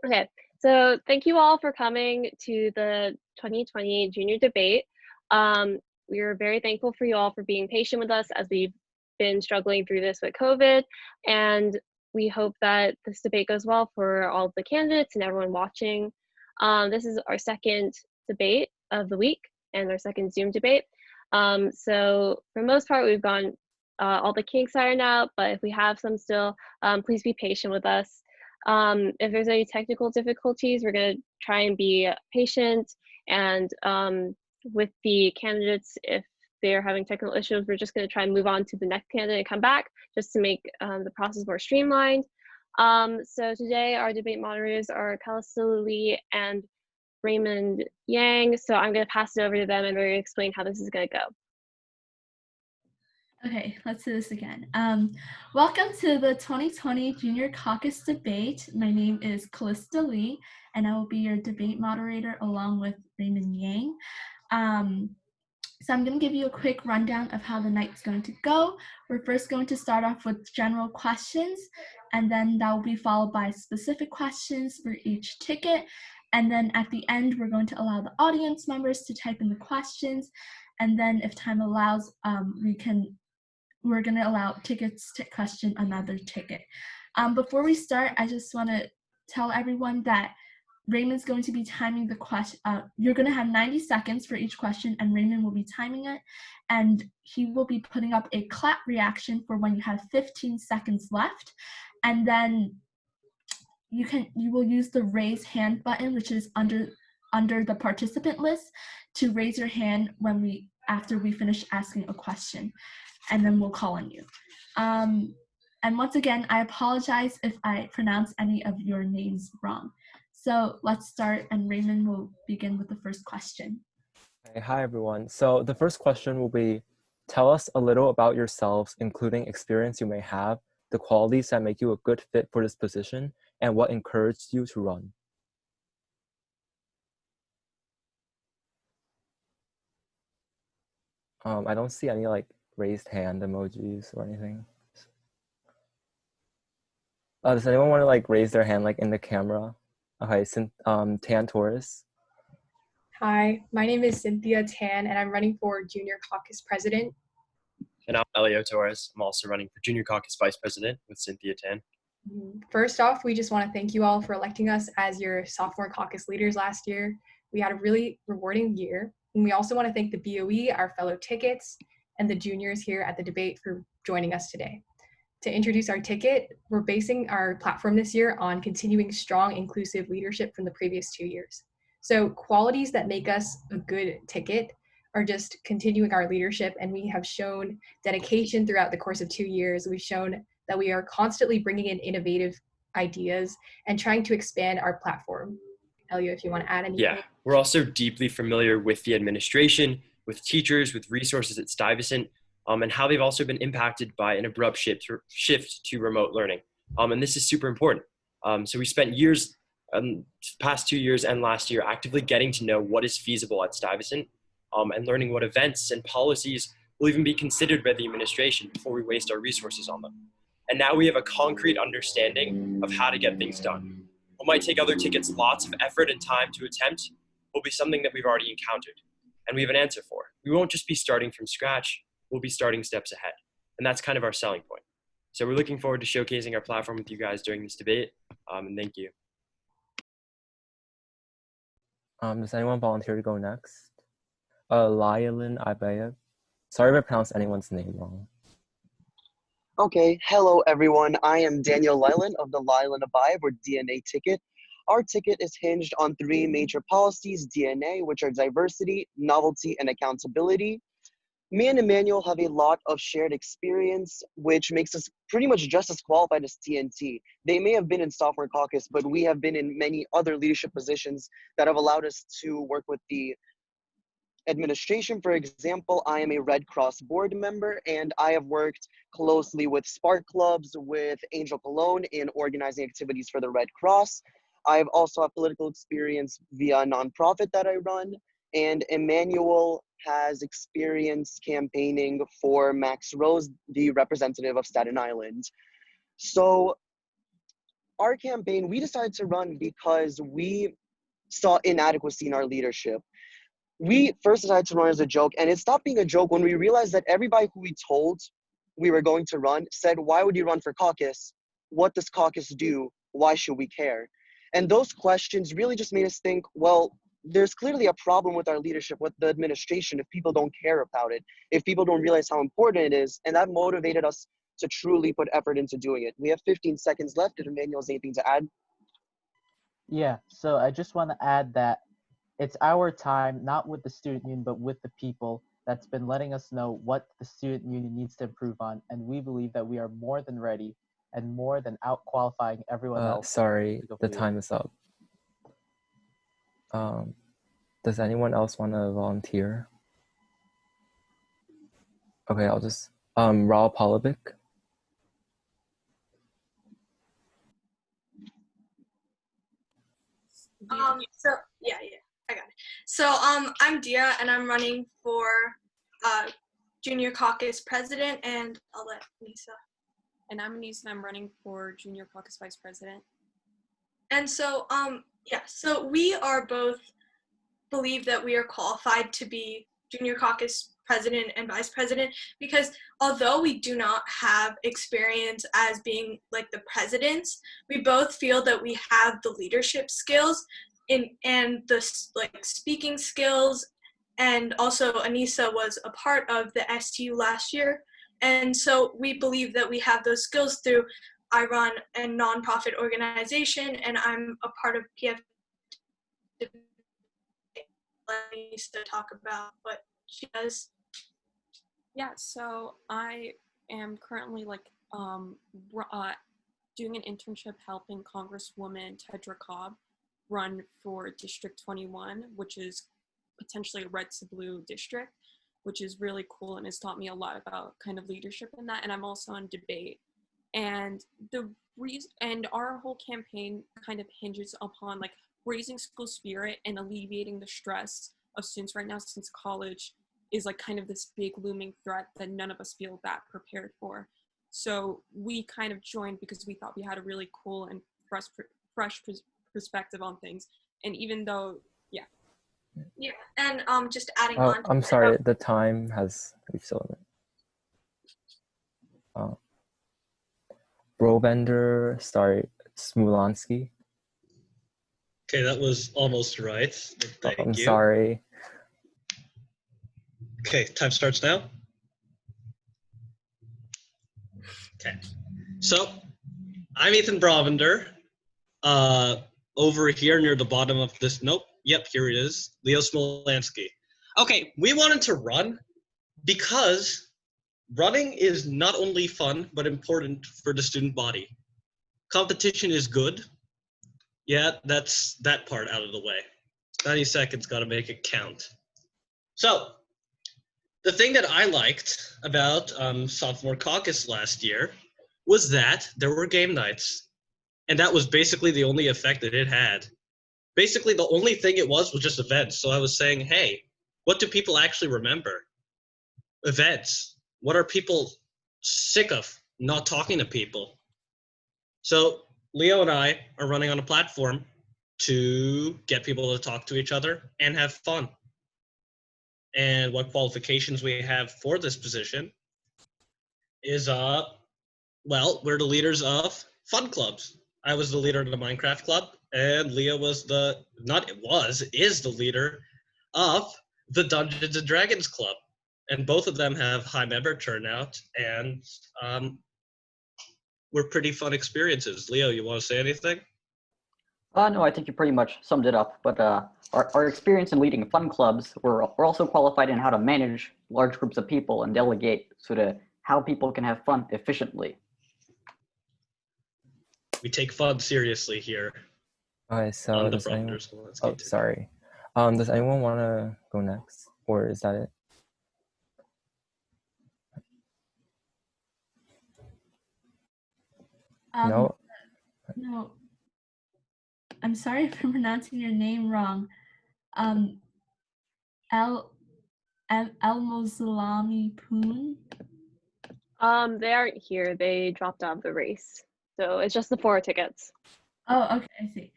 Okay, so thank you all for coming to the 2020 junior debate. We are very thankful for you all for being patient with us as we've been struggling through this with COVID, and we hope that this debate goes well for all of the candidates and everyone watching. This is our second debate of the week and our second Zoom debate. So for the most part, we've gone all the kinks ironed out, but if we have some still, please be patient with us. If there's any technical difficulties, we're going to try and be patient, and with the candidates, if they're having technical issues, we're just going to try and move on to the next candidate and come back just to make the process more streamlined. So today our debate moderators are Calista Lee and Raymond Yang. So I'm going to pass it over to them and they're going to explain how this is going to go. Okay, let's do this again. Welcome to the 2020 Junior Caucus debate. My name is Calista Lee, and I will be your debate moderator along with Raymond Yang. So I'm going to give you a quick rundown of how the night's going to go. We're first going to start off with general questions, and then that will be followed by specific questions for each ticket. And then at the end, we're going to allow the audience members to type in the questions. And then if time allows, we're going to allow tickets to question another ticket. Before we start, I just want to tell everyone that Raymond's going to be timing the question. You're going to have 90 seconds for each question, and Raymond will be timing it. And he will be putting up a clap reaction for when you have 15 seconds left. And then you will use the raise hand button, which is under the participant list, to raise your hand after we finish asking a question. And then we'll call on you. And once again, I apologize if I pronounce any of your names wrong. So let's start, and Raymond will begin with the first question. Okay, hi, everyone. So the first question will be, tell us a little about yourselves, including experience you may have, the qualities that make you a good fit for this position, and what encouraged you to run. I don't see any raised hand emojis or anything. Does anyone want to raise their hand in the camera? Okay, Tan Torres. Hi, my name is Cynthia Tan, and I'm running for Junior Caucus President. And I'm Elio Torres. I'm also running for Junior Caucus Vice President with Cynthia Tan. First off, we just want to thank you all for electing us as your sophomore caucus leaders last year. We had a really rewarding year. And we also want to thank the BOE, our fellow tickets, and the juniors here at the debate for joining us today. To introduce our ticket, we're basing our platform this year on continuing strong, inclusive leadership from the previous 2 years. So qualities that make us a good ticket are just continuing our leadership, and we have shown dedication throughout the course of 2 years. We've shown that we are constantly bringing in innovative ideas and trying to expand our platform. Elio, if you want to add anything. Yeah, we're also deeply familiar with the administration, with teachers, with resources at Stuyvesant, and how they've also been impacted by an abrupt shift to remote learning. And this is super important. So we spent years, past 2 years and last year, actively getting to know what is feasible at Stuyvesant, and learning what events and policies will even be considered by the administration before we waste our resources on them. And now we have a concrete understanding of how to get things done. What might take other tickets lots of effort and time to attempt will be something that we've already encountered, and we have an answer for. We won't just be starting from scratch, we'll be starting steps ahead. And that's kind of our selling point. So we're looking forward to showcasing our platform with you guys during this debate, and thank you. Does anyone volunteer to go next? Lyalin Abayev. Sorry if I pronounced anyone's name wrong. Okay, hello everyone. I am Daniel Lyalin of the Lyalin Abayev, or DNA ticket. Our ticket is hinged on 3 major policies, DNA, which are diversity, novelty, and accountability. Me and Emmanuel have a lot of shared experience, which makes us pretty much just as qualified as TNT. They may have been in sophomore caucus, but we have been in many other leadership positions that have allowed us to work with the administration. For example, I am a Red Cross board member, and I have worked closely with Spark Clubs, with Angel Cologne in organizing activities for the Red Cross. I've also have political experience via a nonprofit that I run, and Emmanuel has experience campaigning for Max Rose, the representative of Staten Island. So our campaign, we decided to run because we saw inadequacy in our leadership. We first decided to run as a joke, and it stopped being a joke when we realized that everybody who we told we were going to run said, "Why would you run for caucus? What does caucus do? Why should we care?" And those questions really just made us think, well, there's clearly a problem with our leadership, with the administration, if people don't care about it, if people don't realize how important it is. And that motivated us to truly put effort into doing it. We have 15 seconds left. If Emmanuel has anything to add. Yeah, so I just want to add that it's our time, not with the student union, but with the people that's been letting us know what the student union needs to improve on. And we believe that we are more than ready and more than out-qualifying everyone else. Sorry, to go the for time is up. Does anyone else want to volunteer? Okay, I'll just, Raul Palevic. I got it. So I'm Diya, and I'm running for Junior Caucus President, and I'll let Anisa. And I'm Anisa, and I'm running for Junior Caucus Vice President. And so so we are both believe that we are qualified to be Junior Caucus President and Vice President, because although we do not have experience as being like the presidents, we both feel that we have the leadership skills and the like speaking skills. And also Anisa was a part of the STU last year, and so we believe that we have those skills through I run a nonprofit organization, and I'm a part of PF. Anisa talk about what she does. Yeah, so I am currently doing an internship helping Congresswoman Tedra Cobb run for District 21, which is potentially a red to blue district, which is really cool and has taught me a lot about kind of leadership in that. And I'm also on debate. And our whole campaign kind of hinges upon like raising school spirit and alleviating the stress of students right now, since college is like kind of this big looming threat that none of us feel that prepared for. So we kind of joined because we thought we had a really cool and fresh perspective on things. And even though, and just adding Oh, on. I'm sorry, the time has reached the limit. Brovender, Smulansky. Okay, that was almost right. Thank I'm you. sorry. Okay, time starts now. Okay, so I'm Ethan Brovender. Over here near the bottom of this, yep, here it is, Leo Smulansky. Okay, we wanted to run because running is not only fun, but important for the student body. Competition is good. Yeah, that's that part out of the way. 90 seconds, gotta make it count. So, the thing that I liked about Sophomore Caucus last year was that there were game nights. And that was basically the only effect that it had. Basically, the only thing it was just events. So I was saying, hey, what do people actually remember? Events. What are people sick of not talking to people? So Leo and I are running on a platform to get people to talk to each other and have fun. And what qualifications we have for this position is, well, we're the leaders of fun clubs. I was the leader of the Minecraft club, and Leo was is the leader of the Dungeons and Dragons club. And both of them have high member turnout, and were pretty fun experiences. Leo, you want to say anything? No, I think you pretty much summed it up. But our experience in leading fun clubs, we're also qualified in how to manage large groups of people and delegate sort of how people can have fun efficiently. We take fun seriously here. Okay, so does anyone, sorry. Does anyone want to go next, or is that it? No. No. I'm sorry if I'm pronouncing your name wrong. Al-Moslami Poon? They aren't here. They dropped out of the race. So it's just the 4 tickets. Oh, okay, I see.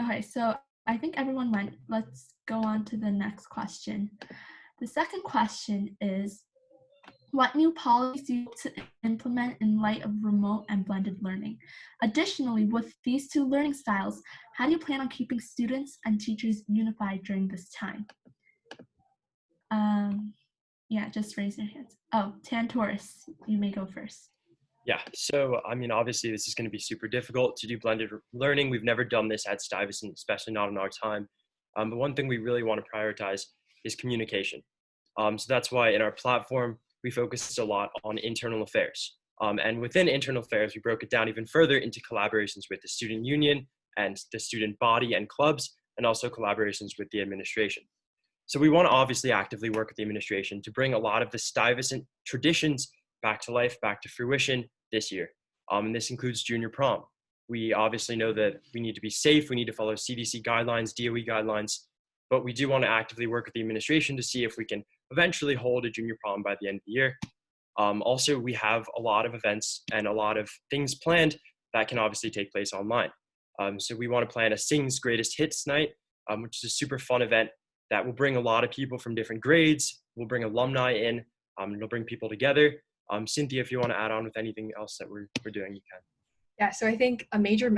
Okay, so I think everyone went. Let's go on to the next question. The second question is, what new policies do you hope to implement in light of remote and blended learning? Additionally, with these 2 learning styles, how do you plan on keeping students and teachers unified during this time? Yeah, just raise your hands. Oh, Torres, you may go first. Yeah, so I mean, obviously this is going to be super difficult to do blended learning. We've never done this at Stuyvesant, especially not in our time. But one thing we really want to prioritize is communication. So that's why in our platform, we focused a lot on internal affairs. And within internal affairs, we broke it down even further into collaborations with the student union and the student body and clubs, and also collaborations with the administration. So we want to obviously actively work with the administration to bring a lot of the Stuyvesant traditions back to life, back to fruition this year. And this includes junior prom. We obviously know that we need to be safe, we need to follow CDC guidelines, DOE guidelines, but we do want to actively work with the administration to see if we can eventually hold a junior prom by the end of the year. Also, we have a lot of events and a lot of things planned that can obviously take place online. So we want to plan a Sing's Greatest Hits night, which is a super fun event that will bring a lot of people from different grades. We'll bring alumni in, it'll bring people together. Cynthia, if you want to add on with anything else that we're doing, you can. Yeah, so I think a major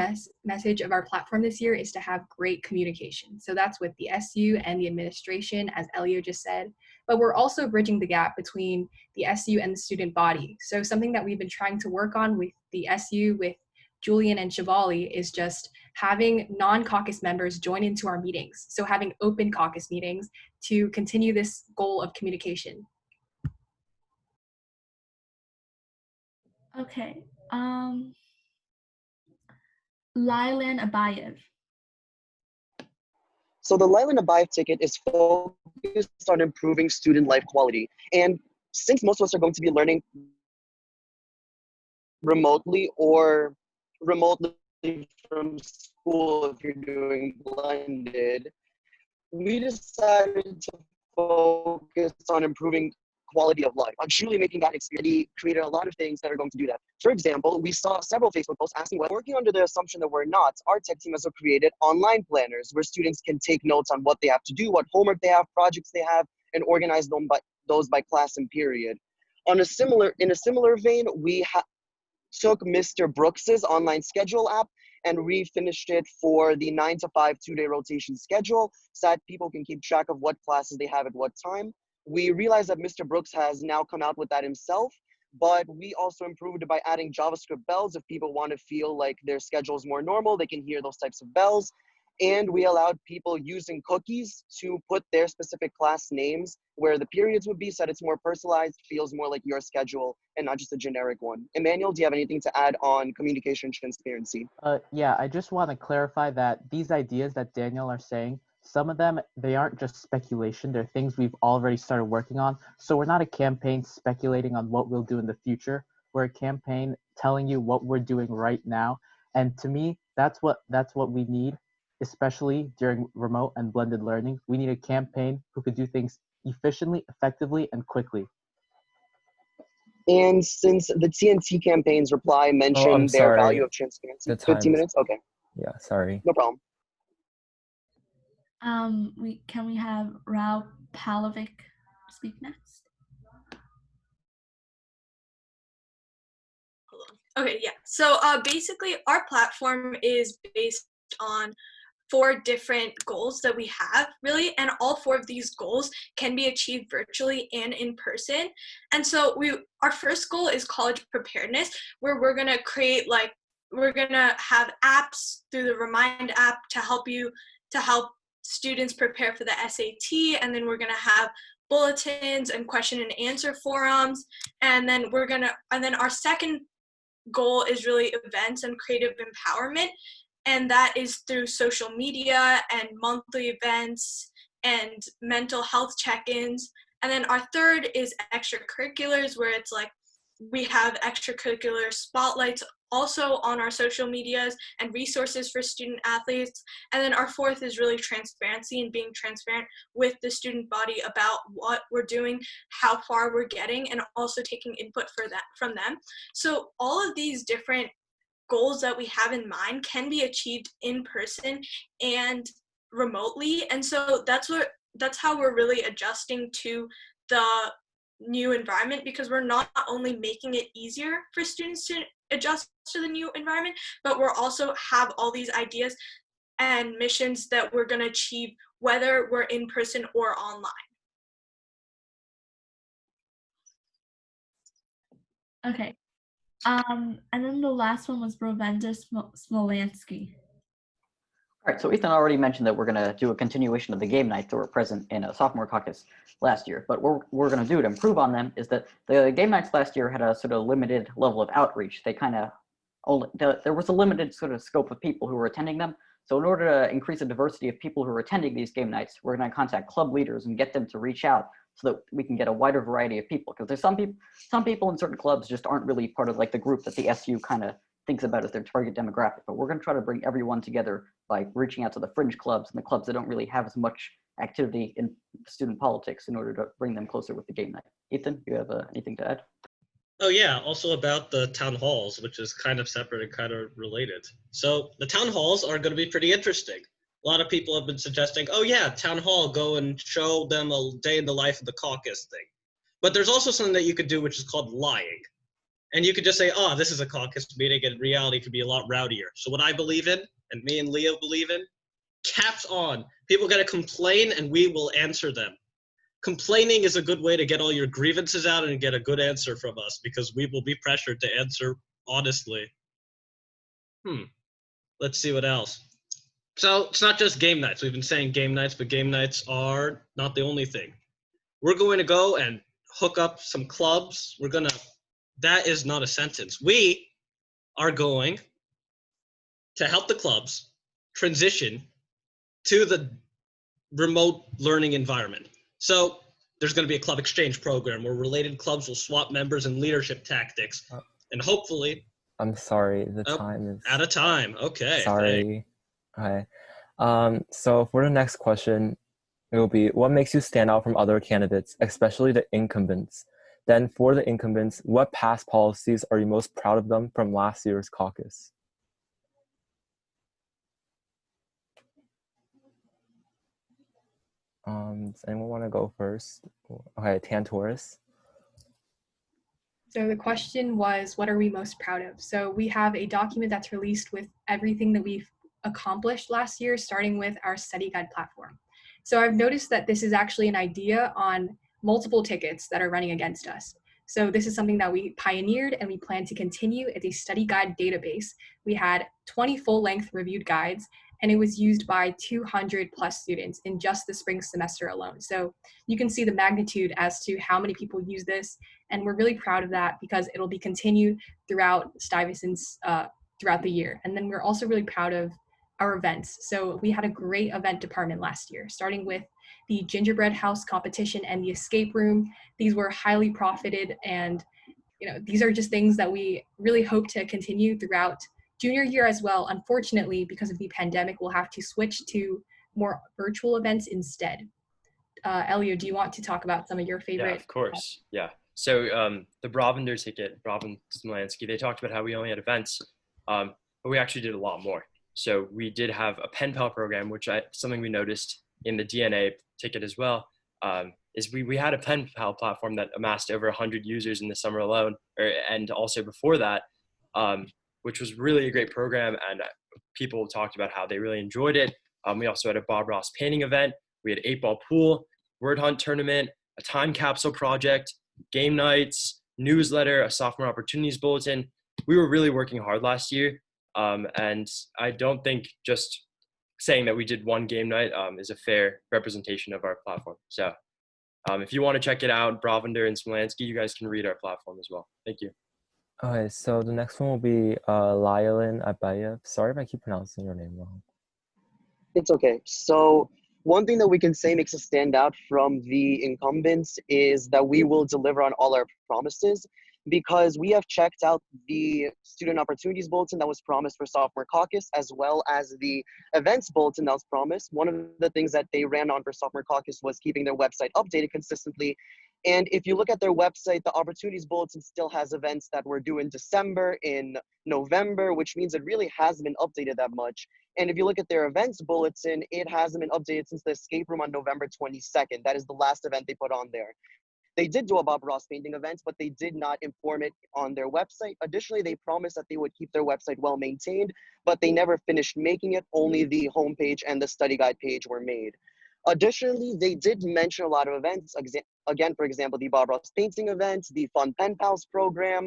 message of our platform this year is to have great communication. So that's with the SU and the administration, as Elio just said, but we're also bridging the gap between the SU and the student body. So something that we've been trying to work on with the SU, with Julian and Shivali, is just having non-caucus members join into our meetings. So having open caucus meetings to continue this goal of communication. Okay, Lyalin Abayev. So the Lyalin Abayev ticket is focused on improving student life quality. And since most of us are going to be learning remotely or remotely from school if you're doing blended, we decided to focus on improving quality of life, on truly making that experience. We created a lot of things that are going to do that. For example, we saw several Facebook posts asking, working under the assumption that we're not, our tech team has created online planners where students can take notes on what they have to do, what homework they have, projects they have, and organize them those by class and period. In a similar vein, we took Mr. Brooks's online schedule app and refinished it for the 9 to 5 2-day rotation schedule so that people can keep track of what classes they have at what time. We realized that Mr. Brooks has now come out with that himself, but we also improved it by adding JavaScript bells. If people want to feel like their schedule is more normal, they can hear those types of bells. And we allowed people using cookies to put their specific class names where the periods would be, so that it's more personalized, feels more like your schedule and not just a generic one. Emmanuel, do you have anything to add on communication transparency? Yeah, I just want to clarify that these ideas that Daniel are saying, some of them, they aren't just speculation. They're things we've already started working on. So we're not a campaign speculating on what we'll do in the future. We're a campaign telling you what we're doing right now. And to me, that's what we need, especially during remote and blended learning. We need a campaign who could do things efficiently, effectively, and quickly. And since the TNT campaign's reply mentioned their value of transparency, the 15 minutes? Okay. Yeah, sorry. No problem. Can we have Palevic speak next? Okay, yeah. So basically, our platform is based on 4 different goals that we have, really, and all 4 of these goals can be achieved virtually and in person. And so our first goal is college preparedness, where we're gonna create we're gonna have apps through the Remind app to help students prepare for the SAT, and then we're gonna have bulletins and question and answer forums, and then our second goal is really events and creative empowerment, and that is through social media and monthly events and mental health check-ins. And then our third is extracurriculars, where it's like we have extracurricular spotlights also on our social medias and resources for student athletes. And then our fourth is really transparency and being transparent with the student body about what we're doing, how far we're getting, and also taking input from them. So all of these different goals that we have in mind can be achieved in person and remotely. And so that's how we're really adjusting to the new environment, because we're not only making it easier for students to adjust to the new environment, but we're also have all these ideas and missions that we're going to achieve whether we're in person or online. Okay. And then the last one was Brovender Smulansky. All right, so Ethan already mentioned that we're going to do a continuation of the game nights that were present in a sophomore caucus last year. But what we're going to do to improve on them is that the game nights last year had a sort of limited level of outreach. They kind of only, there was a limited sort of scope of people who were attending them. So in order to increase the diversity of people who are attending these game nights, we're going to contact club leaders and get them to reach out so that we can get a wider variety of people. Because there's some people in certain clubs just aren't really part of like the group that the SU kind of thinks about as their target demographic. But we're going to try to bring everyone together by reaching out to the fringe clubs and the clubs that don't really have as much activity in student politics in order to bring them closer with the game night. Ethan, you have anything to add? Oh yeah, also about the town halls, which is kind of separate and kind of related. So the town halls are going to be pretty interesting. A lot of people have been suggesting, oh yeah, town hall, go and show them a day in the life of the caucus thing. But there's also something that you could do, which is called lying. And you could just say, oh, this is a caucus meeting, and in reality it could be a lot rowdier. So what I believe in, and me and Leo believe in, caps on. People got to complain, and we will answer them. Complaining is a good way to get all your grievances out and get a good answer from us, because we will be pressured to answer honestly. Let's see what else. So it's not just game nights. We've been saying game nights, but game nights are not the only thing. We're going to go and hook up some clubs. That is not a sentence. We are going to help the clubs transition to the remote learning environment. So there's going to be a club exchange program where related clubs will swap members and leadership tactics. And hopefully... I'm sorry, the time is... Out of time, okay. Sorry. Okay. So for the next question, it will be, what makes you stand out from other candidates, especially the incumbents? Then for the incumbents, what past policies are you most proud of them from last year's caucus? Does anyone want to go first? Okay, Torres. So the question was, what are we most proud of? So we have a document that's released with everything that we've accomplished last year, starting with our study guide platform. So I've noticed that this is actually an idea on multiple tickets that are running against us. So this is something that we pioneered and we plan to continue as a study guide database. We had 20 full-length reviewed guides, and it was used by 200 plus students in just the spring semester alone. So you can see the magnitude as to how many people use this, and we're really proud of that because it'll be continued throughout Stuyvesant's throughout the year. And then we're also really proud of our events. So we had a great event department last year, starting with the gingerbread house competition and the escape room. These were highly profited, and these are just things that we really hope to continue throughout junior year as well. Unfortunately, because of the pandemic, we'll have to switch to more virtual events instead. Elio, do you want to talk about some of your favorite? Yeah, of course. Yeah. So the Brovender ticket, Brovender Smulansky, they talked about how we only had events, but we actually did a lot more. So we did have a pen pal program, which something we noticed in the DNA ticket as well, is we had a pen pal platform that amassed over 100 users in the summer alone, and also before that, which was really a great program, and people talked about how they really enjoyed it. We also had a Bob Ross painting event. We had 8-ball pool, word hunt tournament, a time capsule project, game nights, newsletter, a sophomore opportunities bulletin. We were really working hard last year, and I don't think just saying that we did one game night is a fair representation of our platform. So if you want to check it out, Brovender and Smulansky, you guys can read our platform as well. Thank you. Okay, so the next one will be Lyalin Abayev. Sorry if I keep pronouncing your name wrong. It's okay. So one thing that we can say makes us stand out from the incumbents is that we will deliver on all our promises, because we have checked out the student opportunities bulletin that was promised for sophomore caucus, as well as the events bulletin that was promised. One of the things that they ran on for sophomore caucus was keeping their website updated consistently. And if you look at their website, the Opportunities Bulletin still has events that were due in December, in November, which means it really hasn't been updated that much. And if you look at their events bulletin, it hasn't been updated since the escape room on November 22nd. That is the last event they put on there. They did do a Bob Ross painting event, but they did not inform it on their website. Additionally, they promised that they would keep their website well maintained, but they never finished making it. Only the homepage and the study guide page were made. Additionally, they did mention a lot of events. Again, for example, the Bob Ross painting event, the Fun Pen Pals program.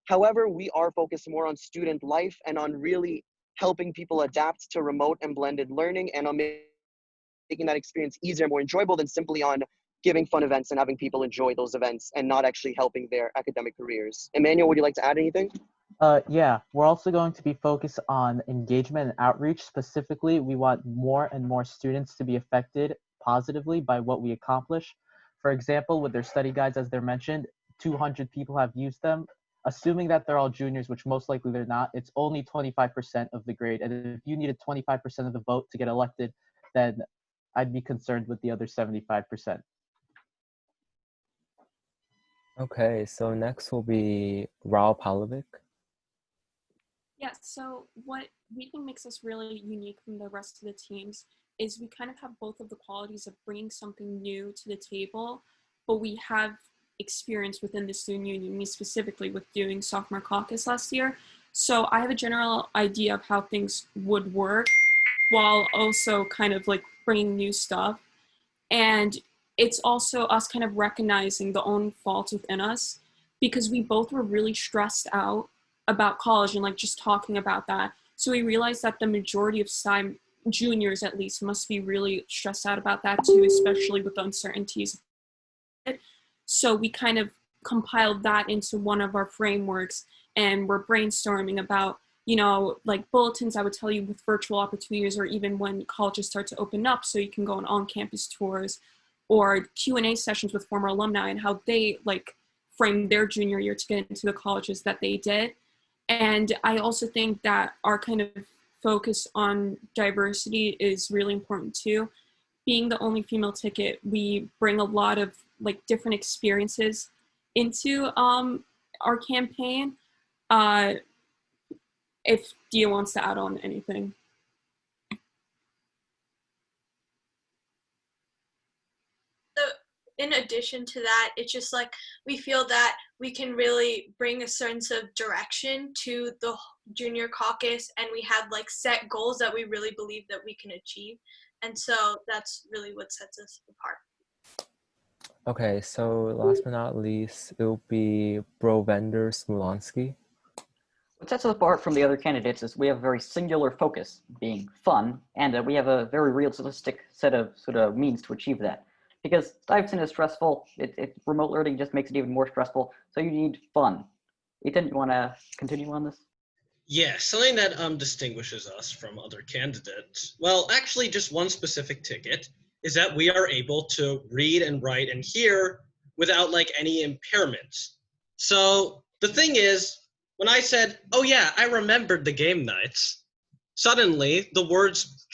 However, we are focused more on student life and on really helping people adapt to remote and blended learning, and on making that experience easier and more enjoyable than simply on giving fun events and having people enjoy those events and not actually helping their academic careers. Emmanuel, would you like to add anything? Yeah, we're also going to be focused on engagement and outreach. Specifically, we want more and more students to be affected positively by what we accomplish. For example, with their study guides, as they're mentioned, 200 people have used them. Assuming that they're all juniors, which most likely they're not, it's only 25% of the grade. And if you needed 25% of the vote to get elected, then I'd be concerned with the other 75%. Okay, so next will be Palevic. Yeah, so what we think makes us really unique from the rest of the teams is we kind of have both of the qualities of bringing something new to the table, but we have experience within the student union, me specifically with doing Sophomore Caucus last year. So I have a general idea of how things would work while also kind of like bringing new stuff. And it's also us kind of recognizing the own faults within us, because we both were really stressed out about college and like just talking about that. So we realized that the majority of time, juniors at least, must be really stressed out about that too, especially with the uncertainties. So we kind of compiled that into one of our frameworks, and we're brainstorming about, you know, like bulletins I would tell you with virtual opportunities, or even when colleges start to open up so you can go on campus tours, or Q&A sessions with former alumni and how they like framed their junior year to get into the colleges that they did. And I also think that our kind of focus on diversity is really important too. Being the only female ticket, we bring a lot of like different experiences into our campaign. If Diya wants to add on anything. In addition to that, it's just like we feel that we can really bring a sense of direction to the junior caucus, and we have like set goals that we really believe that we can achieve. And so that's really what sets us apart. Okay, so last but not least, it will be Brovender Smulansky. What sets us apart from the other candidates is we have a very singular focus, being fun, and we have a very realistic set of sort of means to achieve that. Because Stuyvesant is stressful, remote learning just makes it even more stressful, so you need fun. Ethan, you want to continue on this? Yeah, something that distinguishes us from other candidates, well, actually just one specific ticket, is that we are able to read and write and hear without like any impairments. So the thing is, when I said, oh yeah, I remembered the game nights, suddenly the words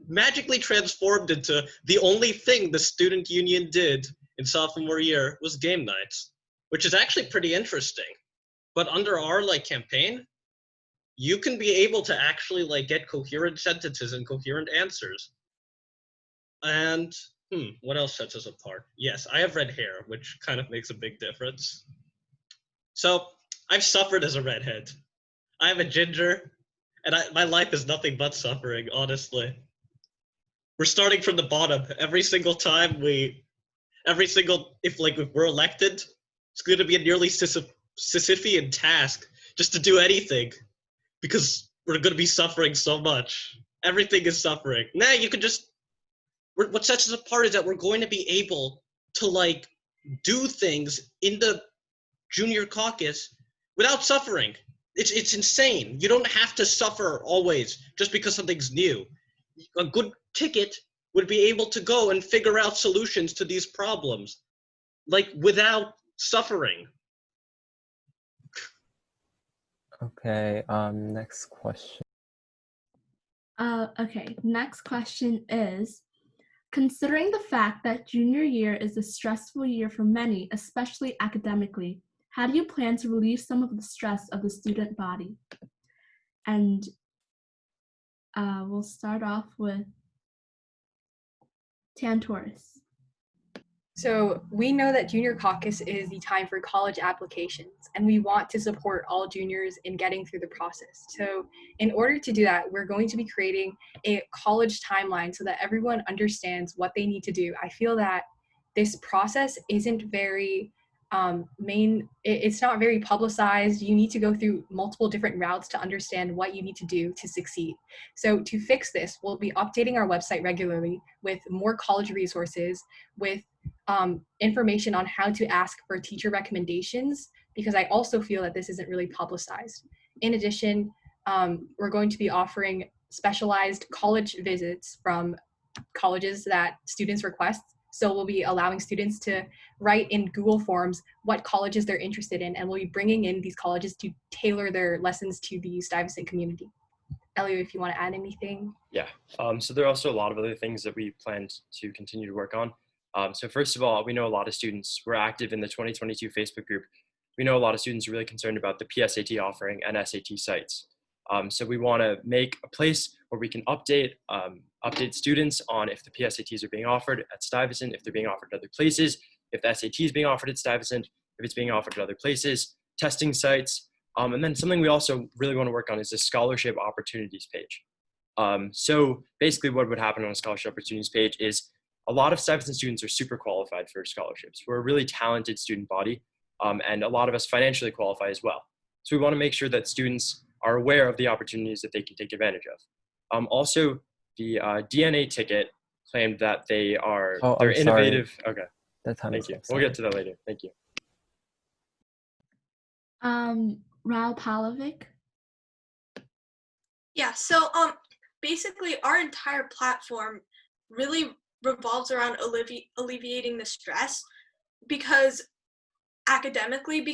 magically transformed into the only thing the student union did in sophomore year was game nights, which is actually pretty interesting. But under our like campaign, you can be able to actually like get coherent sentences and coherent answers. And what else sets us apart? Yes, I have red hair, which kind of makes a big difference. So I've suffered as a redhead. I am a ginger, and my life is nothing but suffering, honestly. We're starting from the bottom. Every single time if we're elected, it's going to be a nearly Sisyphean task just to do anything, because we're going to be suffering so much. Everything is suffering. Nah, you can just, what sets us apart is that we're going to be able to like do things in the junior caucus without suffering. It's insane. You don't have to suffer always just because something's new. A good ticket would be able to go and figure out solutions to these problems, like without suffering. Okay, next question. Okay, next question is, Considering the fact that junior year is a stressful year for many, especially academically, how do you plan to relieve some of the stress of the student body? And we'll start off with Torres. So we know that Junior Caucus is the time for college applications, and we want to support all juniors in getting through the process. So in order to do that, we're going to be creating a college timeline so that everyone understands what they need to do. I feel that this process isn't very it's not very publicized. You need to go through multiple different routes to understand what you need to do to succeed. So to fix this, we'll be updating our website regularly with more college resources, with information on how to ask for teacher recommendations, because I also feel that this isn't really publicized. In addition, we're going to be offering specialized college visits from colleges that students request. So we'll be allowing students to write in Google Forms what colleges they're interested in, and we'll be bringing in these colleges to tailor their lessons to the Stuyvesant community. Elio, if you want to add anything. Yeah, so there are also a lot of other things that we plan to continue to work on. So first of all, we know a lot of students were active in the 2022 Facebook group. We know a lot of students are really concerned about the PSAT offering and SAT sites. So we want to make a place where we can update students on if the PSATs are being offered at Stuyvesant, if they're being offered at other places, if the SAT is being offered at Stuyvesant, if it's being offered at other places, testing sites. And then something we also really want to work on is the scholarship opportunities page. So basically what would happen on a scholarship opportunities page is a lot of Stuyvesant students are super qualified for scholarships. We're a really talented student body, and a lot of us financially qualify as well. So we want to make sure that students are aware of the opportunities that they can take advantage of. Also, the DNA ticket claimed that they're innovative. Sorry. Okay. That time Thank you. up, We'll get to that later. Thank you. Palevic. Yeah, so basically our entire platform really revolves around alleviating the stress, because academically,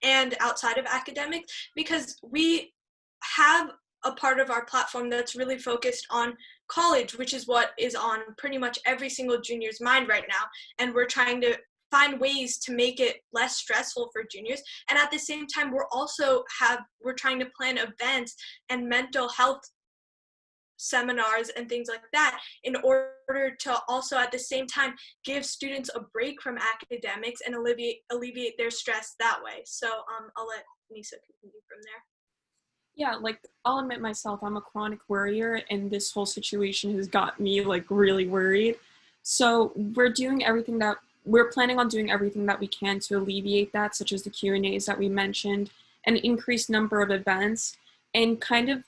and outside of academics, because we have a part of our platform that's really focused on college, which is what is on pretty much every single junior's mind right now. And we're trying to find ways to make it less stressful for juniors. And at the same time, we're trying to plan events and mental health seminars and things like that in order to also at the same time give students a break from academics and alleviate their stress that way. So I'll let Anisa continue from there. Yeah, like I'll admit myself, I'm a chronic worrier, and this whole situation has got me like really worried. So we're planning on doing everything that we can to alleviate that, such as the Q&As that we mentioned, an increased number of events, and kind of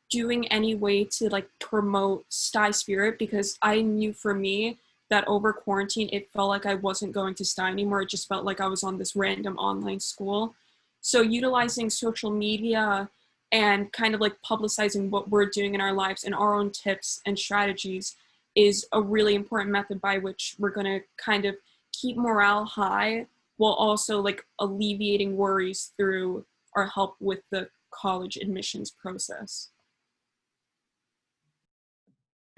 doing any way to like promote Sty spirit, because I knew for me that over quarantine, it felt like I wasn't going to Sty anymore. It just felt like I was on this random online school. So utilizing social media and kind of like publicizing what we're doing in our lives and our own tips and strategies is a really important method by which we're going to kind of keep morale high while also like alleviating worries through our help with the college admissions process.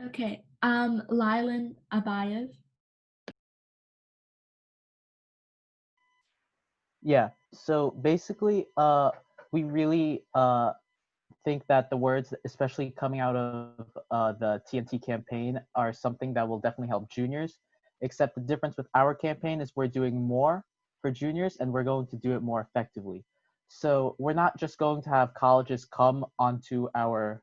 Okay, Lyalin, Abayev. Yeah, so basically, we really think that the words, especially coming out of the TNT campaign, are something that will definitely help juniors, except the difference with our campaign is we're doing more for juniors and we're going to do it more effectively. So we're not just going to have colleges come into our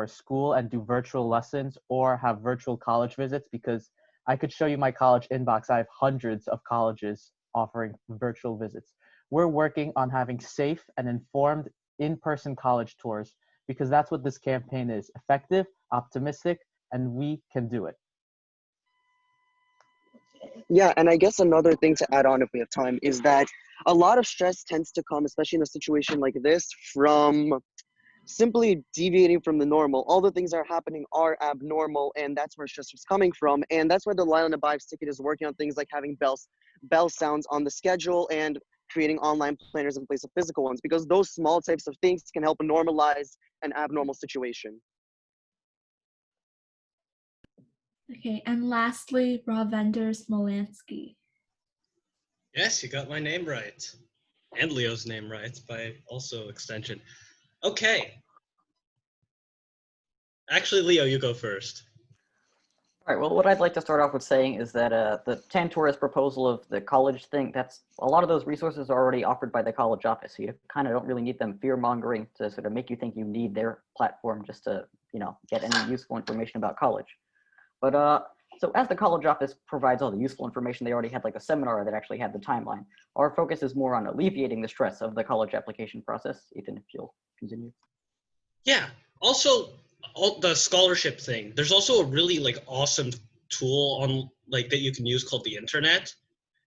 school and do virtual lessons or have virtual college visits, because I could show you my college inbox. I have hundreds of colleges offering virtual visits. We're working on having safe and informed in-person college tours, because that's what this campaign is: effective, optimistic, and we can do it. Yeah, and I guess another thing to add on if we have time is that a lot of stress tends to come, especially in a situation like this, from simply deviating from the normal. All the things that are happening are abnormal, and that's where stress is coming from. And that's why the Lyalin Abayev ticket is working on things like having bell sounds on the schedule and creating online planners in place of physical ones, because those small types of things can help normalize an abnormal situation. Okay, and lastly, Brovender Smulansky. Yes, you got my name right. And Leo's name right by also extension. Okay. Actually, Leo, you go first. All right, well, what I'd like to start off with saying is that the Torres proposal of the college thing, that's a lot of those resources are already offered by the college office. So you kind of don't really need them fear-mongering to sort of make you think you need their platform just to, get any useful information about college. But so as the college office provides all the useful information, they already had like a seminar that actually had the timeline. Our focus is more on alleviating the stress of the college application process. Ethan, if you'll continue. Yeah. Also, the scholarship thing. There's also a really awesome tool on that you can use called the internet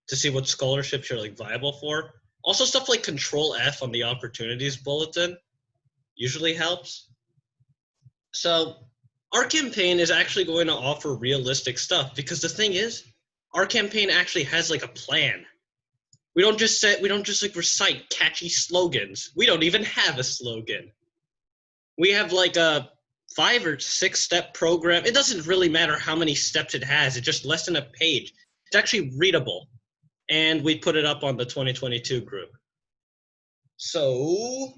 to see what scholarships you're viable for. Also, stuff like Control F on the opportunities bulletin usually helps. So our campaign is actually going to offer realistic stuff because the thing is, our campaign actually has a plan. We don't just recite catchy slogans. We don't even have a slogan. We have a 5 or 6 step program. It doesn't really matter how many steps it has. It's just less than a page. It's actually readable. And we put it up on the 2022 group. So,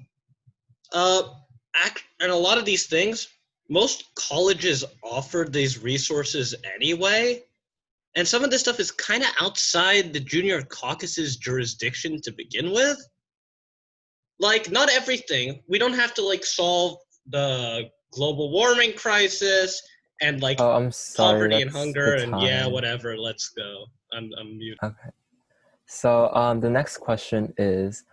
and a lot of these things, most colleges offer these resources anyway. And some of this stuff is kind of outside the junior caucus's jurisdiction to begin with. Not everything. We don't have to solve the global warming crisis and Oh, I'm sorry, poverty and that's hunger the and time. whatever. Let's go. I'm mute. Okay. So the next question is,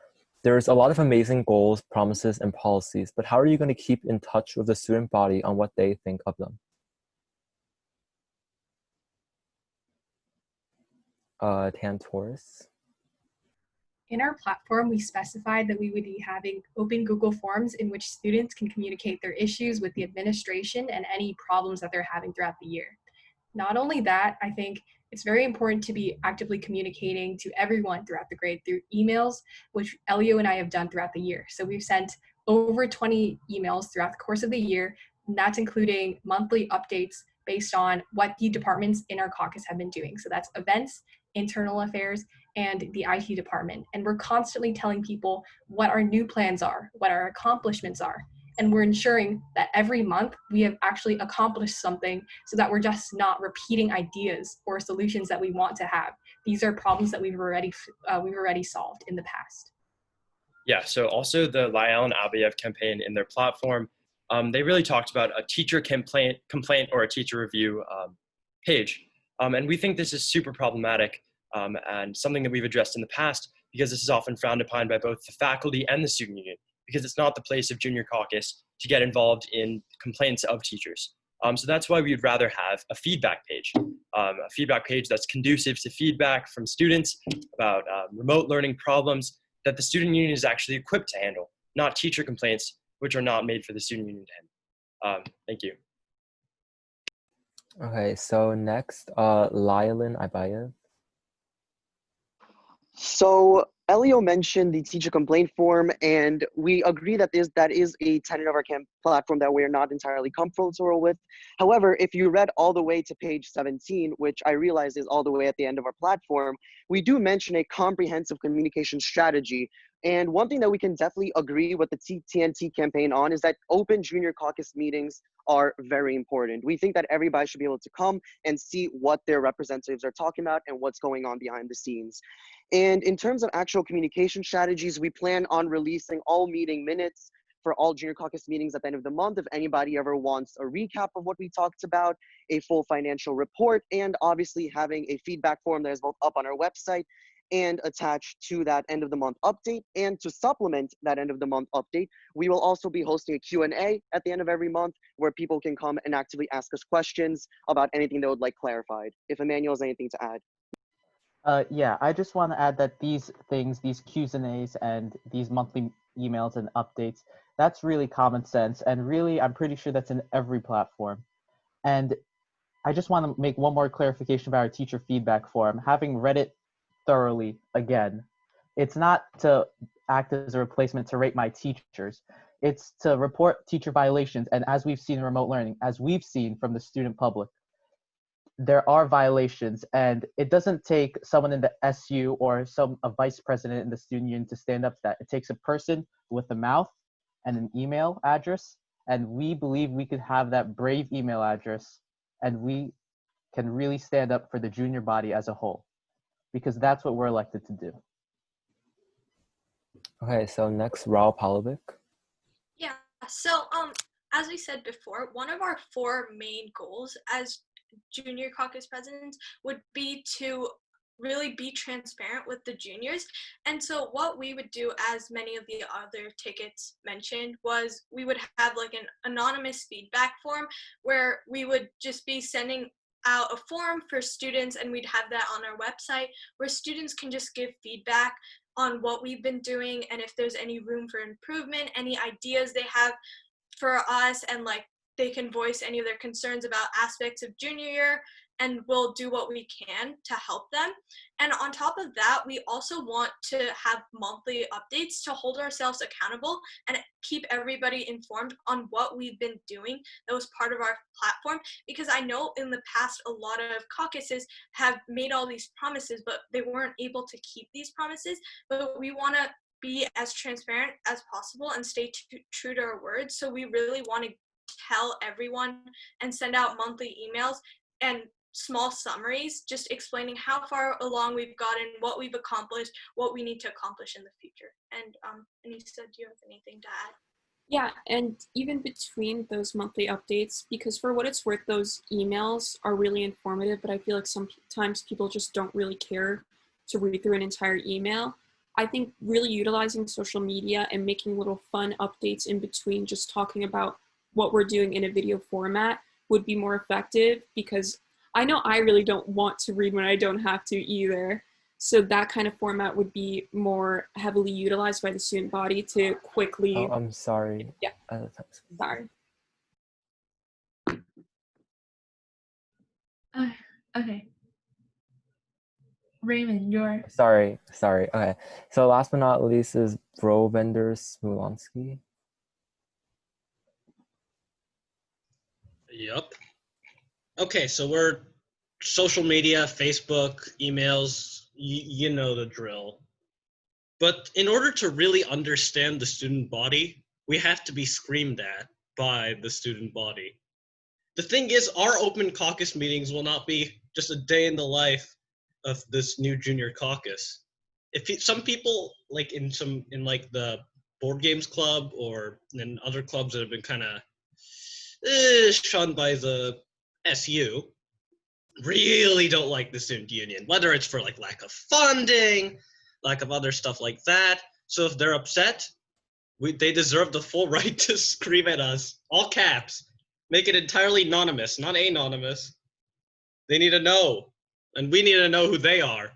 there's a lot of amazing goals, promises, and policies, but how are you going to keep in touch with the student body on what they think of them? Torres. In our platform, we specified that we would be having open Google Forms in which students can communicate their issues with the administration and any problems that they're having throughout the year. Not only that, I think it's very important to be actively communicating to everyone throughout the grade through emails, which Elio and I have done throughout the year. So we've sent over 20 emails throughout the course of the year, and that's including monthly updates based on what the departments in our caucus have been doing. So that's events, internal affairs, and the IT department. And we're constantly telling people what our new plans are, what our accomplishments are. And we're ensuring that every month we have actually accomplished something so that we're just not repeating ideas or solutions that we want to have. These are problems that we've already solved in the past. Yeah, so also the Lyalin Abayev campaign in their platform, they really talked about a teacher complaint or a teacher review page. And we think this is super problematic and something that we've addressed in the past because this is often frowned upon by both the faculty and the student union because it's not the place of junior caucus to get involved in complaints of teachers. So that's why we'd rather have a feedback page that's conducive to feedback from students about remote learning problems that the student union is actually equipped to handle, not teacher complaints, which are not made for the student union to handle. Thank you. Okay, so next, Lyalin Abayev. So Elio mentioned the teacher complaint form, and we agree that that is a tenet of our platform that we're not entirely comfortable with. However, if you read all the way to page 17, which I realize is all the way at the end of our platform, we do mention a comprehensive communication strategy. And one thing that we can definitely agree with the TNT campaign on is that open junior caucus meetings are very important. We think that everybody should be able to come and see what their representatives are talking about and what's going on behind the scenes. And in terms of actual communication strategies, we plan on releasing all meeting minutes for all junior caucus meetings at the end of the month. If anybody ever wants a recap of what we talked about, a full financial report, and obviously having a feedback form that is both up on our website and attached to that end of the month update. And to supplement that end of the month update, we will also be hosting a Q&A at the end of every month where people can come and actively ask us questions about anything they would like clarified. If Emmanuel has anything to add. Yeah, I just want to add that these things, these Q's and A's and these monthly emails and updates, that's really common sense. And really, I'm pretty sure that's in every platform. And I just want to make one more clarification about our teacher feedback form. Having read it thoroughly again, it's not to act as a replacement to rate my teachers. It's to report teacher violations. And as we've seen in remote learning, as we've seen from the student public, there are violations, and it doesn't take someone in the SU or a vice president in the student union to stand up to that. It takes a person with a mouth and an email address, and we believe we could have that brave email address, and we can really stand up for the junior body as a whole, because that's what we're elected to do. Okay, so next, Raul Palevic. Yeah, so as we said before, one of our 4 main goals as junior caucus presidents would be to really be transparent with the juniors. And so what we would do, as many of the other tickets mentioned, was we would have like an anonymous feedback form where we would just be sending out a form for students, and we'd have that on our website where students can just give feedback on what we've been doing and if there's any room for improvement, any ideas they have for us, and like they can voice any of their concerns about aspects of junior year, and we'll do what we can to help them. And on top of that, we also want to have monthly updates to hold ourselves accountable and keep everybody informed on what we've been doing that was part of our platform, because I know in the past a lot of caucuses have made all these promises, but they weren't able to keep these promises. But we want to be as transparent as possible and stay true to our words. So we really want to tell everyone and send out monthly emails and small summaries just explaining how far along we've gotten, what we've accomplished, what we need to accomplish in the future. And Anisa, do you have anything to add? Yeah, and even between those monthly updates, because for what it's worth, those emails are really informative, but I feel like sometimes people just don't really care to read through an entire email. I think really utilizing social media and making little fun updates in between, just talking about what we're doing in a video format, would be more effective, because I know I really don't want to read when I don't have to either. So that kind of format would be more heavily utilized by the student body to quickly. Oh, I'm sorry. Yeah. Sorry. Okay. Raymond, you're. Sorry. Okay. So last but not least is Brovender Smulansky. Yep. Okay, so we're social media, Facebook, emails, you know the drill. But in order to really understand the student body, we have to be screamed at by the student body. The thing is, our open caucus meetings will not be just a day in the life of this new junior caucus. If some people, like in like the board games club or in other clubs that have been kind of shunned by the SU, really don't like the student union, whether it's for like lack of funding, lack of other stuff like that. So if they're upset, they deserve the full right to scream at us, all caps. Make it entirely anonymous, not anonymous. They need to know, and we need to know who they are,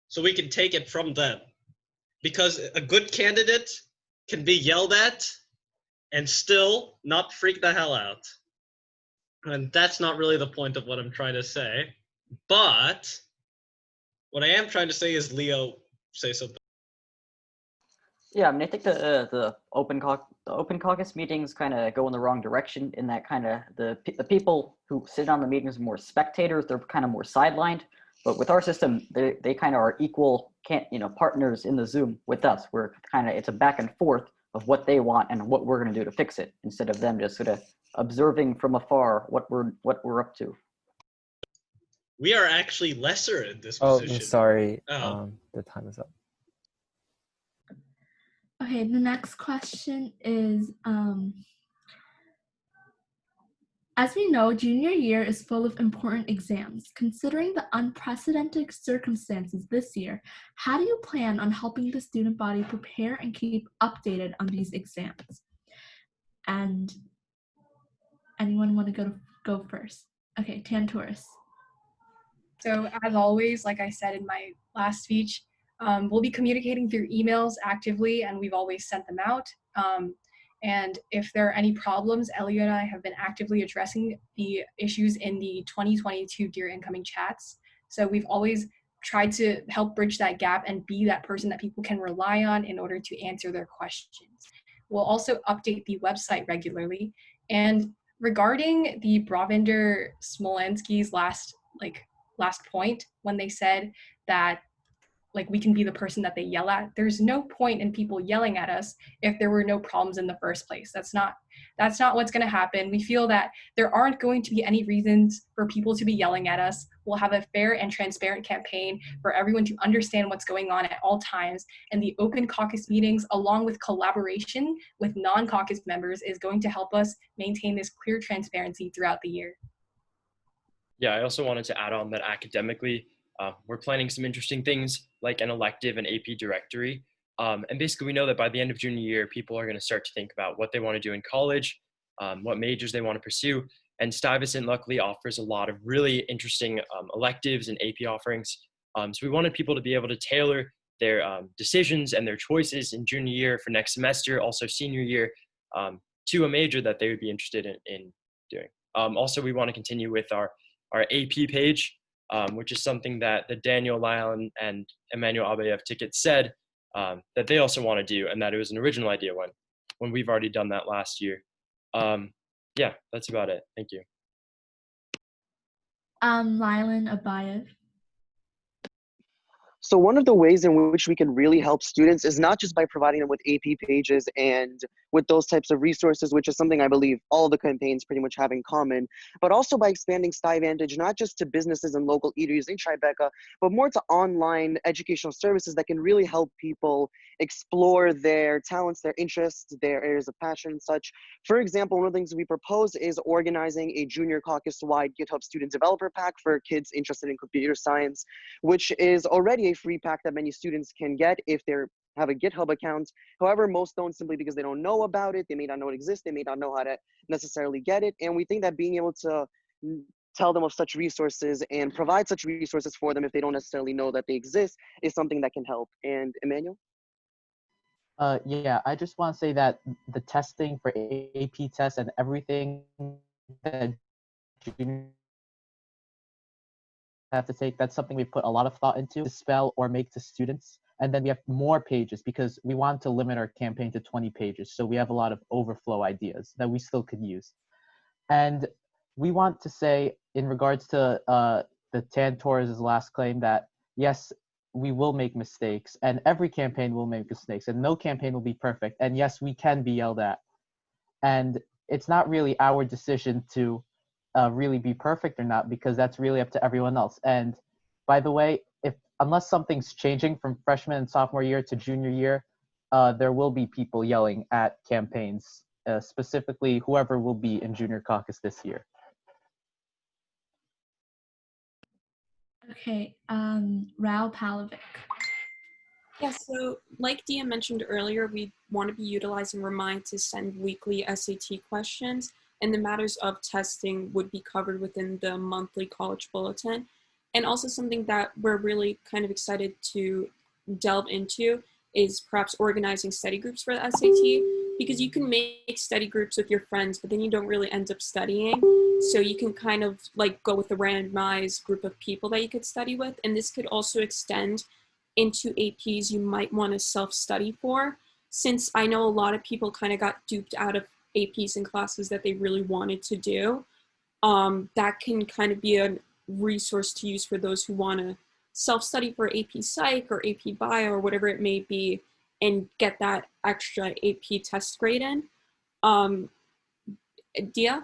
so we can take it from them. Because a good candidate can be yelled at and still not freak the hell out. And that's not really the point of what I'm trying to say. But what I am trying to say is, Leo, say something. Yeah, I mean, I think the open caucus meetings kind of go in the wrong direction, in that kind of the people who sit on the meetings are more spectators. They're kind of more sidelined. But with our system, they kind of are equal, partners in the Zoom with us. We're kind of, it's a back and forth of what they want and what we're going to do to fix it, instead of them just sort of observing from afar what we're up to. We are actually lesser in this Oh, position. I'm sorry. Oh. The time is up. Okay, the next question is, as we know, junior year is full of important exams. Considering the unprecedented circumstances this year, how do you plan on helping the student body prepare and keep updated on these exams? And anyone want to go first? Okay, Torres. So as always, like I said in my last speech, we'll be communicating through emails actively, and we've always sent them out. And if there are any problems, Elio and I have been actively addressing the issues in the 2022 Dear Incoming chats. So we've always tried to help bridge that gap and be that person that people can rely on in order to answer their questions. We'll also update the website regularly. And regarding the Brovender Smulansky's last last point when they said that like we can be the person that they yell at. There's no point in people yelling at us if there were no problems in the first place. That's not what's going to happen. We feel that there aren't going to be any reasons for people to be yelling at us. We'll have a fair and transparent campaign for everyone to understand what's going on at all times. And the open caucus meetings, along with collaboration with non-caucus members, is going to help us maintain this clear transparency throughout the year. Yeah, I also wanted to add on that academically, we're planning some interesting things like an elective and AP directory. And basically we know that by the end of junior year, people are going to start to think about what they want to do in college, what majors they want to pursue. And Stuyvesant luckily offers a lot of really interesting electives and AP offerings. So we wanted people to be able to tailor their decisions and their choices in junior year for next semester, also senior year, to a major that they would be interested in doing. Also, we want to continue with our AP page, which is something that the Daniel, Lyalin, and Emmanuel Abayev tickets said that they also want to do, and that it was an original idea when we've already done that last year. Yeah, that's about it. Thank you. Lyalin, Abayev. So one of the ways in which we can really help students is not just by providing them with AP pages and with those types of resources, which is something I believe all the campaigns pretty much have in common, but also by expanding Stuyvantage, not just to businesses and local eateries in Tribeca, but more to online educational services that can really help people explore their talents, their interests, their areas of passion and such. For example, one of the things we propose is organizing a junior caucus-wide GitHub student developer pack for kids interested in computer science, which is already a free pack that many students can get if they have a GitHub account. However, most don't, simply because they don't know about it. They may not know it exists. They may not know how to necessarily get it. And we think that being able to tell them of such resources and provide such resources for them if they don't necessarily know that they exist is something that can help. And Emmanuel? Yeah, I just want to say that the testing for AP tests and everything that juniors have to take, that's something we put a lot of thought into to spell or make to students. And then we have more pages because we want to limit our campaign to 20 pages. So we have a lot of overflow ideas that we still could use. And we want to say in regards to the Torres' last claim that yes, we will make mistakes and every campaign will make mistakes and no campaign will be perfect. And yes, we can be yelled at. And it's not really our decision to really be perfect or not, because that's really up to everyone else. And by the way, unless something's changing from freshman and sophomore year to junior year, there will be people yelling at campaigns, specifically whoever will be in junior caucus this year. Okay, Rao Palevic. Yeah, so like Diya mentioned earlier, we want to be utilizing Remind to send weekly SAT questions, and the matters of testing would be covered within the monthly college bulletin. And also something that we're really kind of excited to delve into is perhaps organizing study groups for the SAT, because you can make study groups with your friends, but then you don't really end up studying. So you can kind of like go with a randomized group of people that you could study with. And this could also extend into APs you might want to self-study for, since I know a lot of people kind of got duped out of APs and classes that they really wanted to do. That can kind of be a resource to use for those who want to self-study for AP Psych or AP Bio or whatever it may be and get that extra AP test grade in. Diya?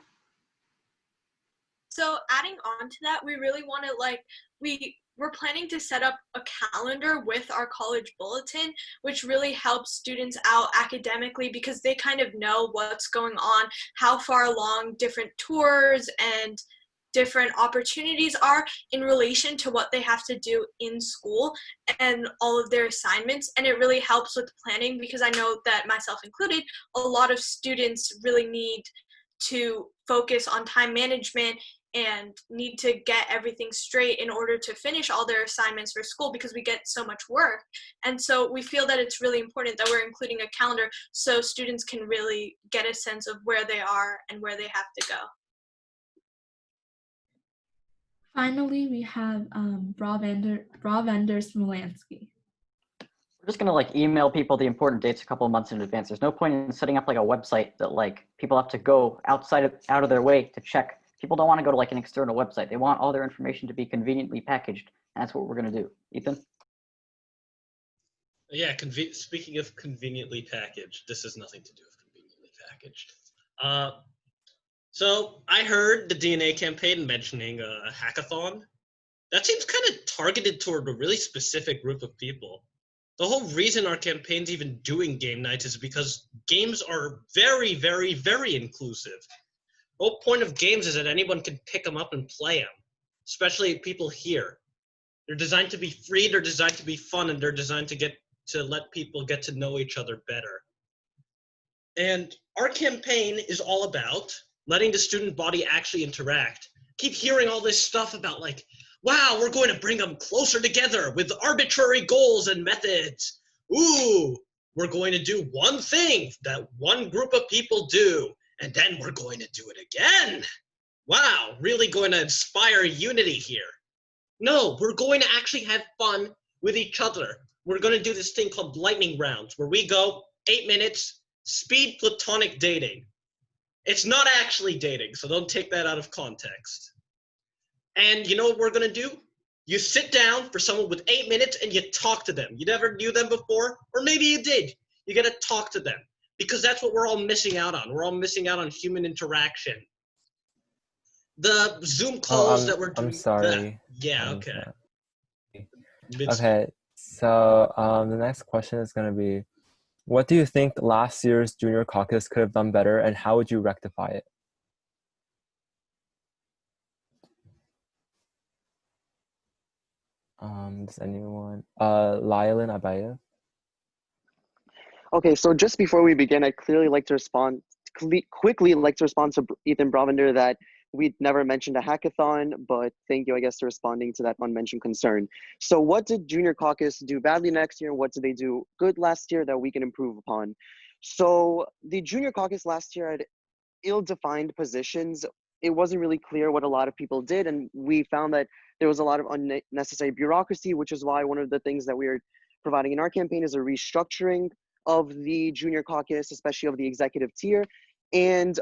So adding on to that, we really want to we're planning to set up a calendar with our college bulletin, which really helps students out academically because they kind of know what's going on, how far along different tours and different opportunities are in relation to what they have to do in school and all of their assignments. And it really helps with planning because I know that myself included, a lot of students really need to focus on time management and need to get everything straight in order to finish all their assignments for school because we get so much work. And so we feel that it's really important that we're including a calendar so students can really get a sense of where they are and where they have to go. Finally, we have Brovender Smulansky. We're just gonna email people the important dates a couple of months in advance. There's no point in setting up a website that people have to go out of their way to check People don't want to go to like an external website. They want all their information to be conveniently packaged. And that's what we're going to do. Ethan? Yeah, speaking of conveniently packaged, this has nothing to do with conveniently packaged. So I heard the DNA campaign mentioning a hackathon. That seems kind of targeted toward a really specific group of people. The whole reason our campaign's even doing game nights is because games are very, very, very inclusive. The whole point of games is that anyone can pick them up and play them, especially people here. They're designed to be free, they're designed to be fun, and they're designed to let people get to know each other better. And our campaign is all about letting the student body actually interact. Keep hearing all this stuff about like, wow, we're going to bring them closer together with arbitrary goals and methods. Ooh, we're going to do one thing that one group of people do, and then we're going to do it again. Wow, really going to inspire unity here. No, we're going to actually have fun with each other. We're going to do this thing called lightning rounds, where we go 8 minutes, speed platonic dating. It's not actually dating, so don't take that out of context. And you know what we're going to do? You sit down for someone with 8 minutes and you talk to them. You never knew them before, or maybe you did. You got to talk to them, because that's what we're all missing out on. We're all missing out on human interaction. The Zoom calls that we're doing. I'm sorry. Yeah, okay. Okay, so the next question is going to be, what do you think last year's Junior Caucus could have done better, and how would you rectify it? Does anyone? Lyalin, Abayev? Okay, so just before we begin, I'd quickly like to respond to Ethan Brovender that we'd never mentioned a hackathon, but thank you, I guess, for responding to that unmentioned concern. So what did Junior Caucus do badly next year? What did they do good last year that we can improve upon? So the Junior Caucus last year had ill-defined positions. It wasn't really clear what a lot of people did, and we found that there was a lot of unnecessary bureaucracy, which is why one of the things that we are providing in our campaign is a restructuring of the Junior Caucus, especially of the executive tier. And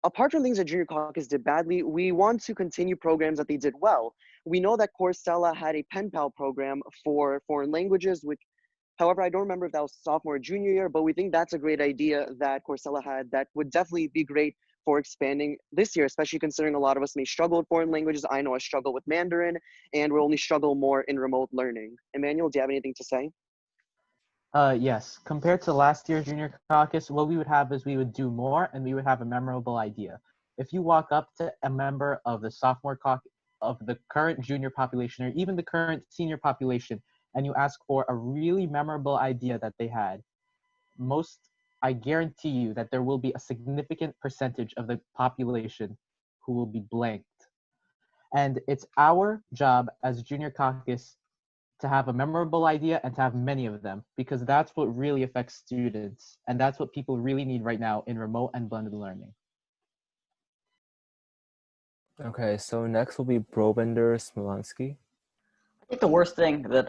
apart from things that Junior Caucus did badly, we want to continue programs that they did well. We know that Coursera had a pen pal program for foreign languages, which, however, I don't remember if that was sophomore or junior year, but we think that's a great idea that Coursera had that would definitely be great for expanding this year, especially considering a lot of us may struggle with foreign languages. I know I struggle with Mandarin, and we'll only struggle more in remote learning. Emmanuel, do you have anything to say? Yes. Compared to last year's Junior Caucus, what we would have is we would do more, and we would have a memorable idea. If you walk up to a member of the sophomore caucus, of the current junior population, or even the current senior population, and you ask for a really memorable idea that they had, I guarantee you that there will be a significant percentage of the population who will be blanked. And it's our job as Junior Caucus to have a memorable idea and to have many of them, because that's what really affects students, and that's what people really need right now in remote and blended learning. Okay, so next will be Brovender, Smulansky. I think the worst thing that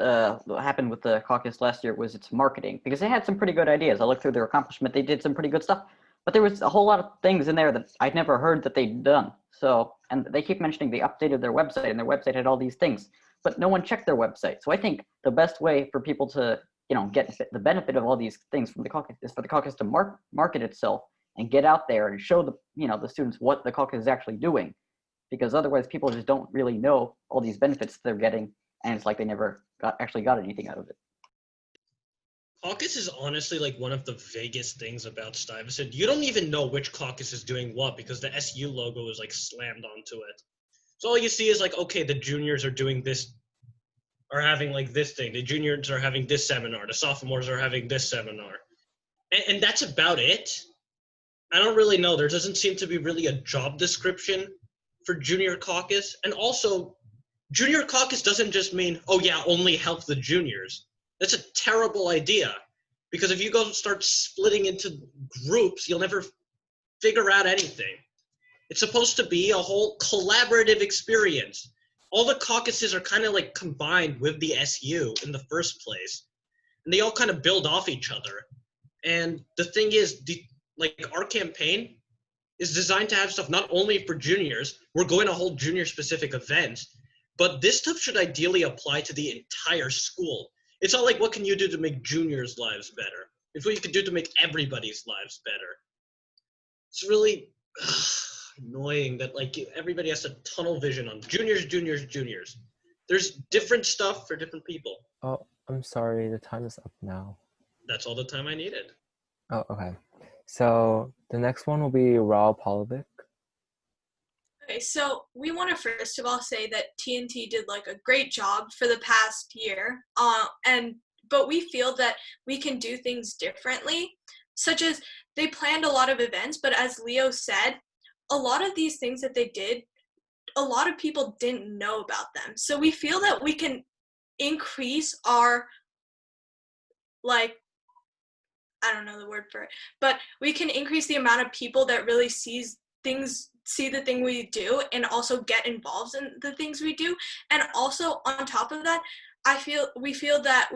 happened with the caucus last year was its marketing, because they had some pretty good ideas. I looked through their accomplishment, they did some pretty good stuff, but there was a whole lot of things in there that I'd never heard that they'd done. So, and they keep mentioning they updated their website, and their website had all these things, but no one checked their website. So I think the best way for people to, get the benefit of all these things from the caucus is for the caucus to market itself and get out there and show the students what the caucus is actually doing, because otherwise people just don't really know all these benefits they're getting, and it's like they never actually got anything out of it. Caucus is honestly like one of the vaguest things about Stuyvesant. You don't even know which caucus is doing what, because the SU logo is like slammed onto it. So all you see is like, okay, the juniors are doing this, are having like this thing. The juniors are having this seminar. The sophomores are having this seminar. And that's about it. I don't really know. There doesn't seem to be really a job description for Junior Caucus. And also, Junior Caucus doesn't just mean, oh yeah, only help the juniors. That's a terrible idea, because if you go start splitting into groups, you'll never figure out anything. It's supposed to be a whole collaborative experience. All the caucuses are kind of like combined with the SU in the first place, and they all kind of build off each other. And the thing is, like our campaign, is designed to have stuff not only for juniors, we're going to hold junior specific events, but this stuff should ideally apply to the entire school. It's not like, what can you do to make juniors' lives better? It's what you can do to make everybody's lives better. It's really annoying that like everybody has a tunnel vision on juniors. There's different stuff for different people. Oh, I'm sorry, the time is up now. That's all the time I needed. Oh, okay. So the next one will be Palevic. Okay, so we want to first of all say that TNT did like a great job for the past year, but we feel that we can do things differently, such as they planned a lot of events, but as Leo said, a lot of these things that they did, a lot of people didn't know about them. So we feel that we can increase our, like, I don't know the word for it, but we can increase the amount of people that really see the thing we do and also get involved in the things we do. And also on top of that, we felt that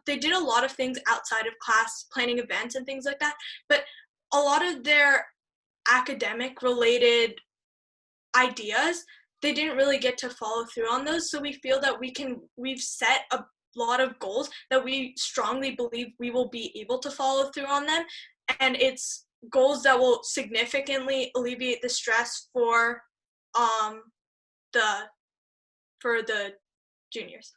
they did a lot of things outside of class, planning events and things like that, but a lot of their academic related ideas, they didn't really get to follow through on those. So we feel that we've set a lot of goals that we strongly believe we will be able to follow through on them, and it's goals that will significantly alleviate the stress for the juniors.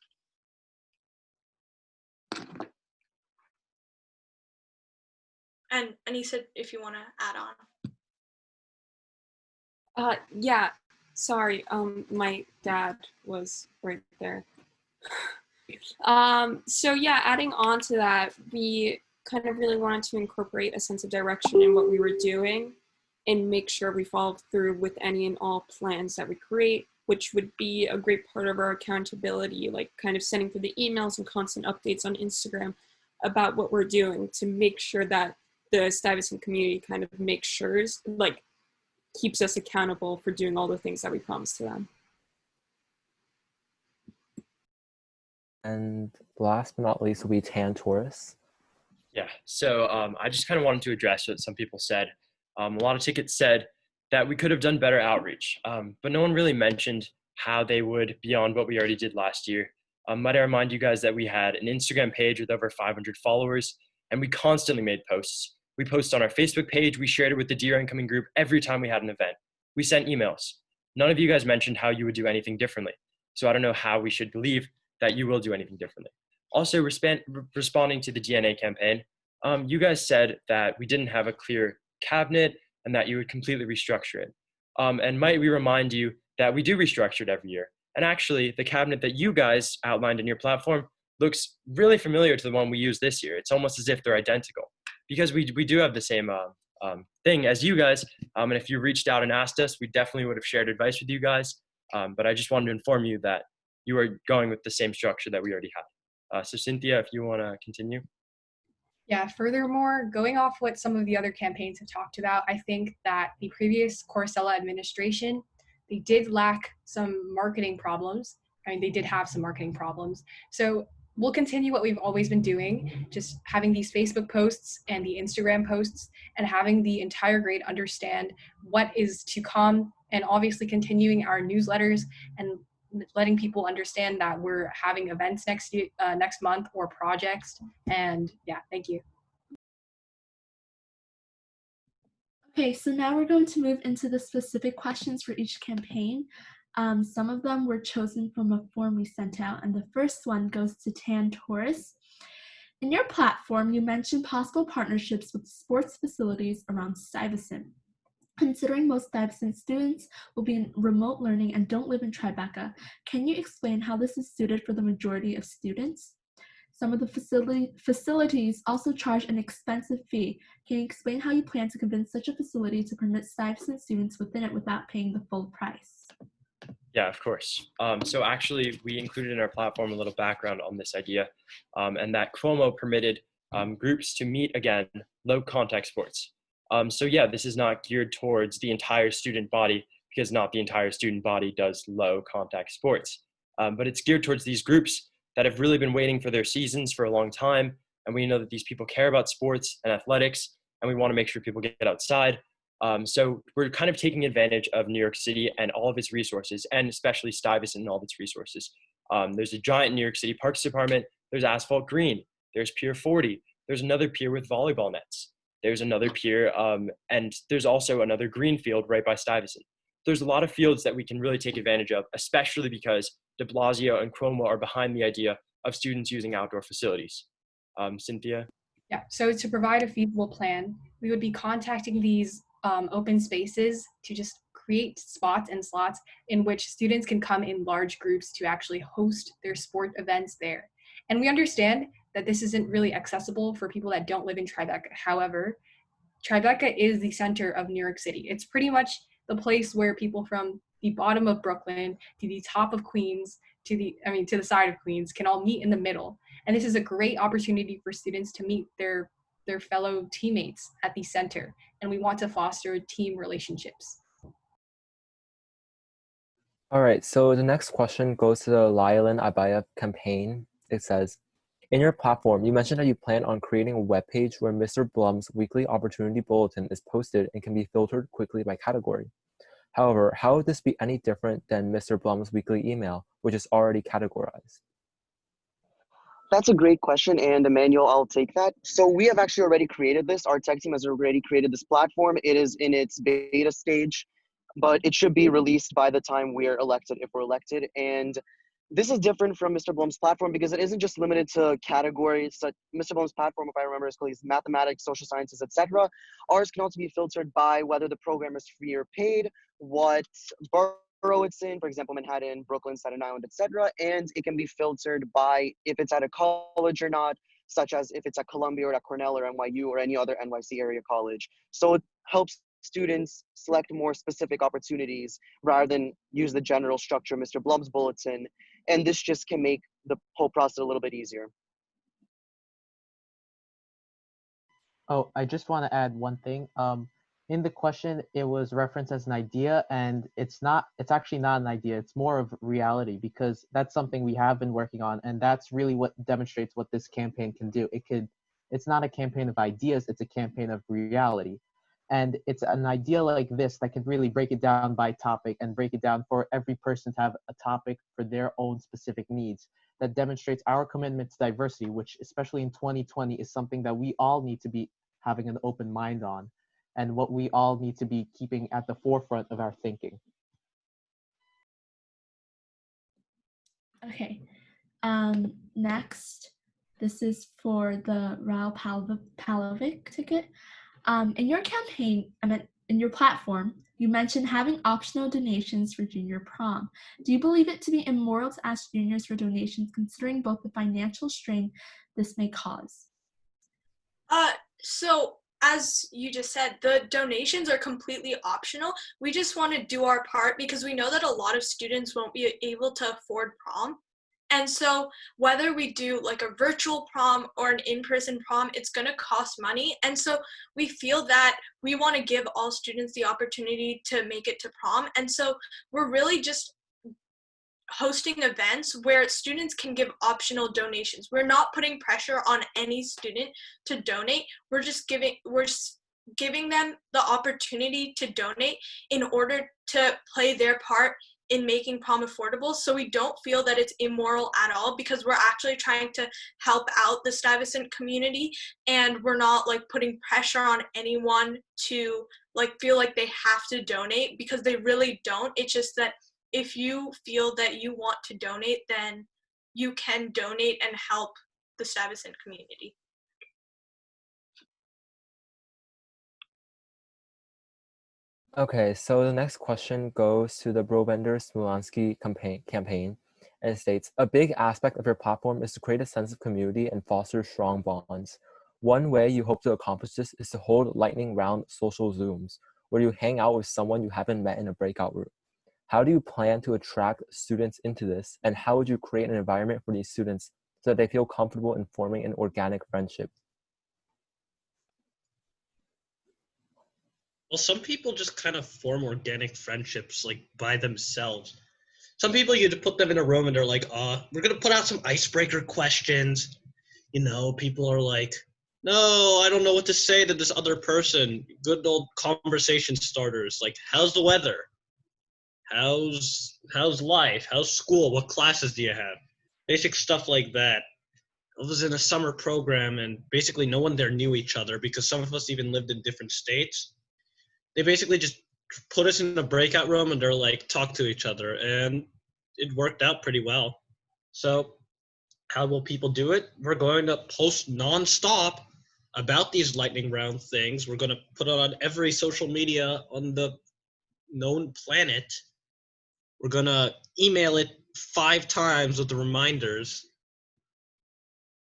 And Anisa, if you want to add on. Yeah, sorry, my dad was right there. So yeah, adding on to that, we kind of really wanted to incorporate a sense of direction in what we were doing and make sure we followed through with any and all plans that we create, which would be a great part of our accountability, like kind of sending through the emails and constant updates on Instagram about what we're doing to make sure that the Stuyvesant community kind of makes sure, like, keeps us accountable for doing all the things that we promised to them. And last but not least will be Torres. Yeah, so I just kind of wanted to address what some people said. A lot of tickets said that we could have done better outreach, but no one really mentioned how they would beyond what we already did last year. Might I remind you guys that we had an Instagram page with over 500 followers, and we constantly made posts. We posted on our Facebook page, we shared it with the Diya incoming group every time we had an event. We sent emails. None of you guys mentioned how you would do anything differently. So I don't know how we should believe that you will do anything differently. Also, responding to the DNA campaign, you guys said that we didn't have a clear cabinet and that you would completely restructure it. And might we remind you that we do restructure it every year. And actually, the cabinet that you guys outlined in your platform looks really familiar to the one we used this year. It's almost as if they're identical, because we do have the same thing as you guys. And if you reached out and asked us, we definitely would have shared advice with you guys. But I just wanted to inform you that you are going with the same structure that we already have. So Cynthia, if you want to continue. Yeah, furthermore, going off what some of the other campaigns have talked about, I think that the previous Corusella administration, they did lack some marketing problems. I mean, they did have some marketing problems. So we'll continue what we've always been doing, just having these Facebook posts and the Instagram posts and having the entire grade understand what is to come, and obviously continuing our newsletters and letting people understand that we're having events next month or projects. And yeah, thank you. Okay, so now we're going to move into the specific questions for each campaign. Some of them were chosen from a form we sent out, and the first one goes to Torres. In your platform, you mentioned possible partnerships with sports facilities around Stuyvesant. Considering most Stuyvesant students will be in remote learning and don't live in Tribeca, can you explain how this is suited for the majority of students? Some of the facilities also charge an expensive fee. Can you explain how you plan to convince such a facility to permit Stuyvesant students within it without paying the full price? Yeah, of course. So actually, we included in our platform a little background on this idea, and that Cuomo permitted groups to meet, again, low contact sports. So yeah, this is not geared towards the entire student body, because not the entire student body does low contact sports. But it's geared towards these groups that have really been waiting for their seasons for a long time. And we know that these people care about sports and athletics, and we want to make sure people get outside. So we're kind of taking advantage of New York City and all of its resources, and especially Stuyvesant and all of its resources. There's a giant New York City Parks Department. There's Asphalt Green. There's Pier 40. There's another pier with volleyball nets. There's another pier, and there's also another green field right by Stuyvesant. There's a lot of fields that we can really take advantage of, especially because de Blasio and Cuomo are behind the idea of students using outdoor facilities. Cynthia? Yeah, so to provide a feasible plan, we would be contacting these open spaces to just create spots and slots in which students can come in large groups to actually host their sport events there. And we understand that this isn't really accessible for people that don't live in Tribeca. However, Tribeca is the center of New York City. It's pretty much the place where people from the bottom of Brooklyn to the top of Queens to the side of Queens can all meet in the middle. And this is a great opportunity for students to meet their fellow teammates at the center. And we want to foster team relationships. All right, so the next question goes to the Lyalin Abayev campaign. It says, in your platform, you mentioned that you plan on creating a webpage where Mr. Blum's weekly opportunity bulletin is posted and can be filtered quickly by category. However, how would this be any different than Mr. Blum's weekly email, which is already categorized? That's a great question, and Emmanuel, I'll take that. So we have actually already created this. Our tech team has already created this platform. It is in its beta stage, but it should be released by the time we're elected, if we're elected. And this is different from Mr. Blum's platform because it isn't just limited to categories. So Mr. Blum's platform, if I remember, is called mathematics, social sciences, etc. Ours can also be filtered by whether the program is free or paid, what borough it's in, for example, Manhattan, Brooklyn, Staten Island, etc. And it can be filtered by if it's at a college or not, such as if it's at Columbia or at Cornell or NYU or any other NYC area college. So it helps students select more specific opportunities rather than use the general structure of Mr. Blum's bulletin. And this just can make the whole process a little bit easier. Oh, I just want to add one thing. In the question, it was referenced as an idea, and it's actually not an idea. It's more of reality, because that's something we have been working on, and that's really what demonstrates what this campaign can do. It's not a campaign of ideas, it's a campaign of reality. And it's an idea like this that can really break it down by topic and break it down for every person to have a topic for their own specific needs. That demonstrates our commitment to diversity, which especially in 2020 is something that we all need to be having an open mind on, and what we all need to be keeping at the forefront of our thinking. Okay, next, this is for the Raul Palevic ticket. In your campaign, in your platform, you mentioned having optional donations for junior prom. Do you believe it to be immoral to ask juniors for donations, considering both the financial strain this may cause? So as you just said, the donations are completely optional. We just want to do our part because we know that a lot of students won't be able to afford prom. And so whether we do like a virtual prom or an in-person prom, it's going to cost money. And so we feel that we want to give all students the opportunity to make it to prom. And so we're really just hosting events where students can give optional donations. We're not putting pressure on any student to donate. We're giving them the opportunity to donate in order to play their part in making prom affordable. So we don't feel that it's immoral at all, because we're actually trying to help out the Stuyvesant community, and we're not like putting pressure on anyone to like feel like they have to donate, because they really don't. It's just that if you feel that you want to donate, then you can donate and help the Stuyvesant community. Okay, so the next question goes to the Brovender Smulansky campaign, and it states, a big aspect of your platform is to create a sense of community and foster strong bonds. One way you hope to accomplish this is to hold lightning round social Zooms, where you hang out with someone you haven't met in a breakout room. How do you plan to attract students into this, and how would you create an environment for these students so that they feel comfortable in forming an organic friendship? Well, some people just kind of form organic friendships like by themselves. Some people, you just put them in a room and they're like, we're going to put out some icebreaker questions. You know, people are like, No, I don't know what to say to this other person. Good old conversation starters, like, how's the weather? How's life? How's school? What classes do you have? Basic stuff like that. I was in a summer program, and basically no one there knew each other because some of us even lived in different states. They basically just put us in a breakout room, and they're like, talk to each other, and it worked out pretty well. So how will people do it? We're going to post nonstop about these lightning round things. We're going to put it on every social media on the known planet. We're going to email it 5 times with the reminders.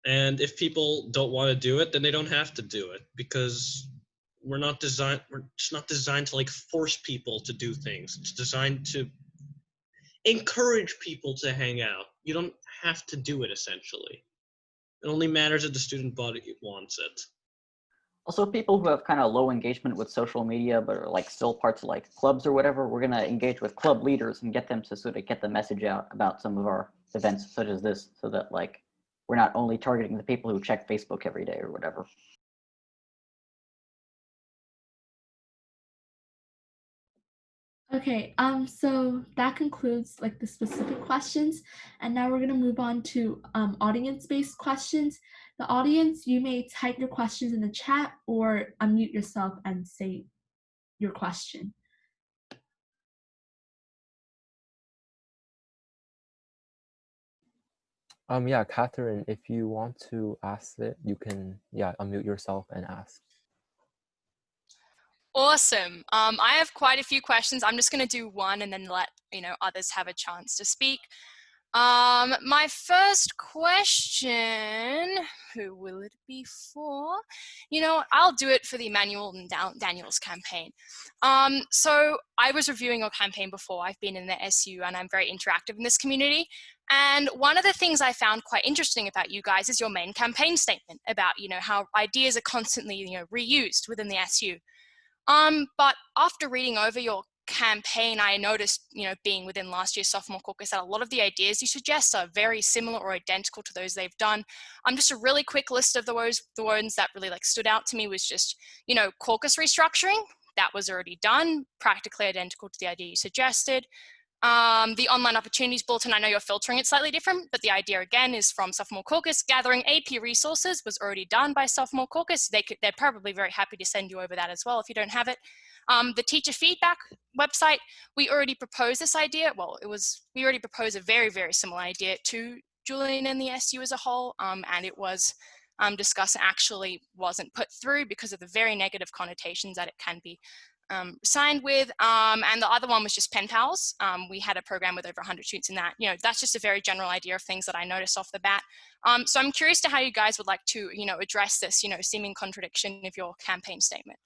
And if people don't want to do it, then they don't have to do it, because we're just not designed to like force people to do things. It's designed to encourage people to hang out. You don't have to do it, essentially. It only matters if the student body wants it. Also, people who have kind of low engagement with social media, but are like still parts of like clubs or whatever, we're gonna engage with club leaders and get them to sort of get the message out about some of our events such as this, so that like we're not only targeting the people who check Facebook every day or whatever. Okay, so that concludes like the specific questions, and now we're gonna move on to audience-based questions. The audience, you may type your questions in the chat or unmute yourself and say your question. Yeah, Catherine, if you want to ask it, you can, unmute yourself and ask. Awesome. I have quite a few questions. I'm just going to do one and then let others have a chance to speak. My first question, who will it be for? I'll do it for the Emmanuel and Daniel's campaign. So I was reviewing your campaign before. I've been in the SU and I'm very interactive in this community. And one of the things I found quite interesting about you guys is your main campaign statement about, how ideas are constantly, reused within the SU. But after reading over your campaign, I noticed, being within last year's Sophomore Caucus, that a lot of the ideas you suggest are very similar or identical to those they've done. Just a really quick list of the ones that really stood out to me was just, caucus restructuring. That was already done, practically identical to the idea you suggested. The online opportunities bulletin, I know you're filtering it slightly different, but the idea again is from Sophomore Caucus. Gathering AP resources was already done by Sophomore Caucus. They're probably very happy to send you over that as well if you don't have it. The teacher feedback website, we already proposed this idea. Well, we already proposed a very, very similar idea to Julian and the SU as a whole, and it was discussed and actually wasn't put through because of the very negative connotations that it can be signed with, and the other one was just pen pals. We had a program with over 100 students in that. That's just a very general idea of things that I noticed off the bat. So I'm curious to how you guys would like to, address this, seeming contradiction of your campaign statement.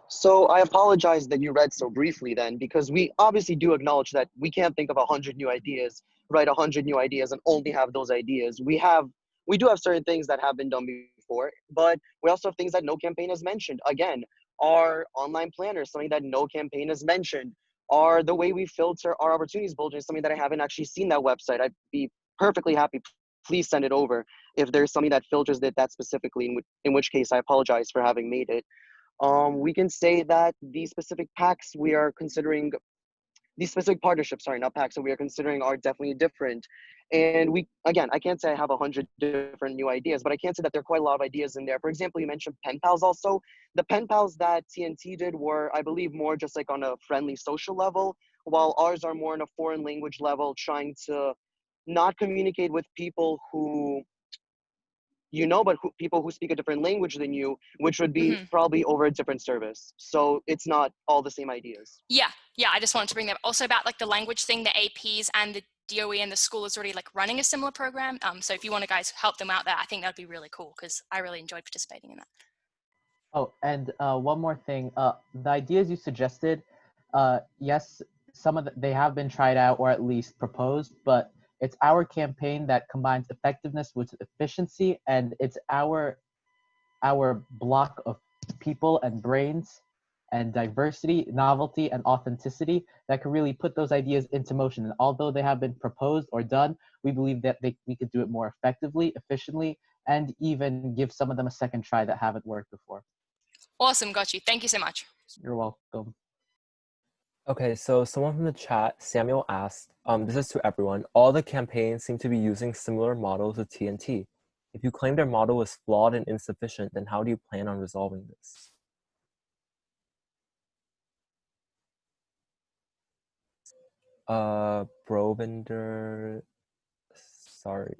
So I apologize that you read so briefly then, because we obviously do acknowledge that we can't think of 100 new ideas, write 100 new ideas and only have those ideas. We do have certain things that have been done before, but we also have things that no campaign has mentioned. Again, our online planner, something that no campaign has mentioned. Or the way we filter our opportunities bulletin is something that I haven't actually seen that website. I'd be perfectly happy. Please send it over if there's something that filters it that specifically, in which case I apologize for having made it. We can say that these specific packs we are considering, these specific partnerships, sorry, not packs, that we are considering are definitely different. And I can't say I have 100 different new ideas, but I can say that there are quite a lot of ideas in there. For example, you mentioned pen pals also. The pen pals that TNT did were, I believe, more just like on a friendly social level, while ours are more on a foreign language level, trying to not communicate with people who but people who speak a different language than you, which would be probably over a different service. So it's not all the same ideas. Yeah, I just wanted to bring that up. Also about the language thing, the APs and the DOE and the school is already running a similar program. So if you want to guys help them out there, I think that'd be really cool because I really enjoyed participating in that. Oh, and one more thing. The ideas you suggested, yes, they have been tried out or at least proposed, but it's our campaign that combines effectiveness with efficiency, and it's our block of people and brains and diversity, novelty, and authenticity that can really put those ideas into motion. And although they have been proposed or done, we believe that we could do it more effectively, efficiently, and even give some of them a second try that haven't worked before. Awesome, got you. Thank you so much. You're welcome. Okay, so someone from the chat, Samuel asked, this is to everyone, all the campaigns seem to be using similar models of TNT. If you claim their model is flawed and insufficient, then how do you plan on resolving this? Brovender, sorry,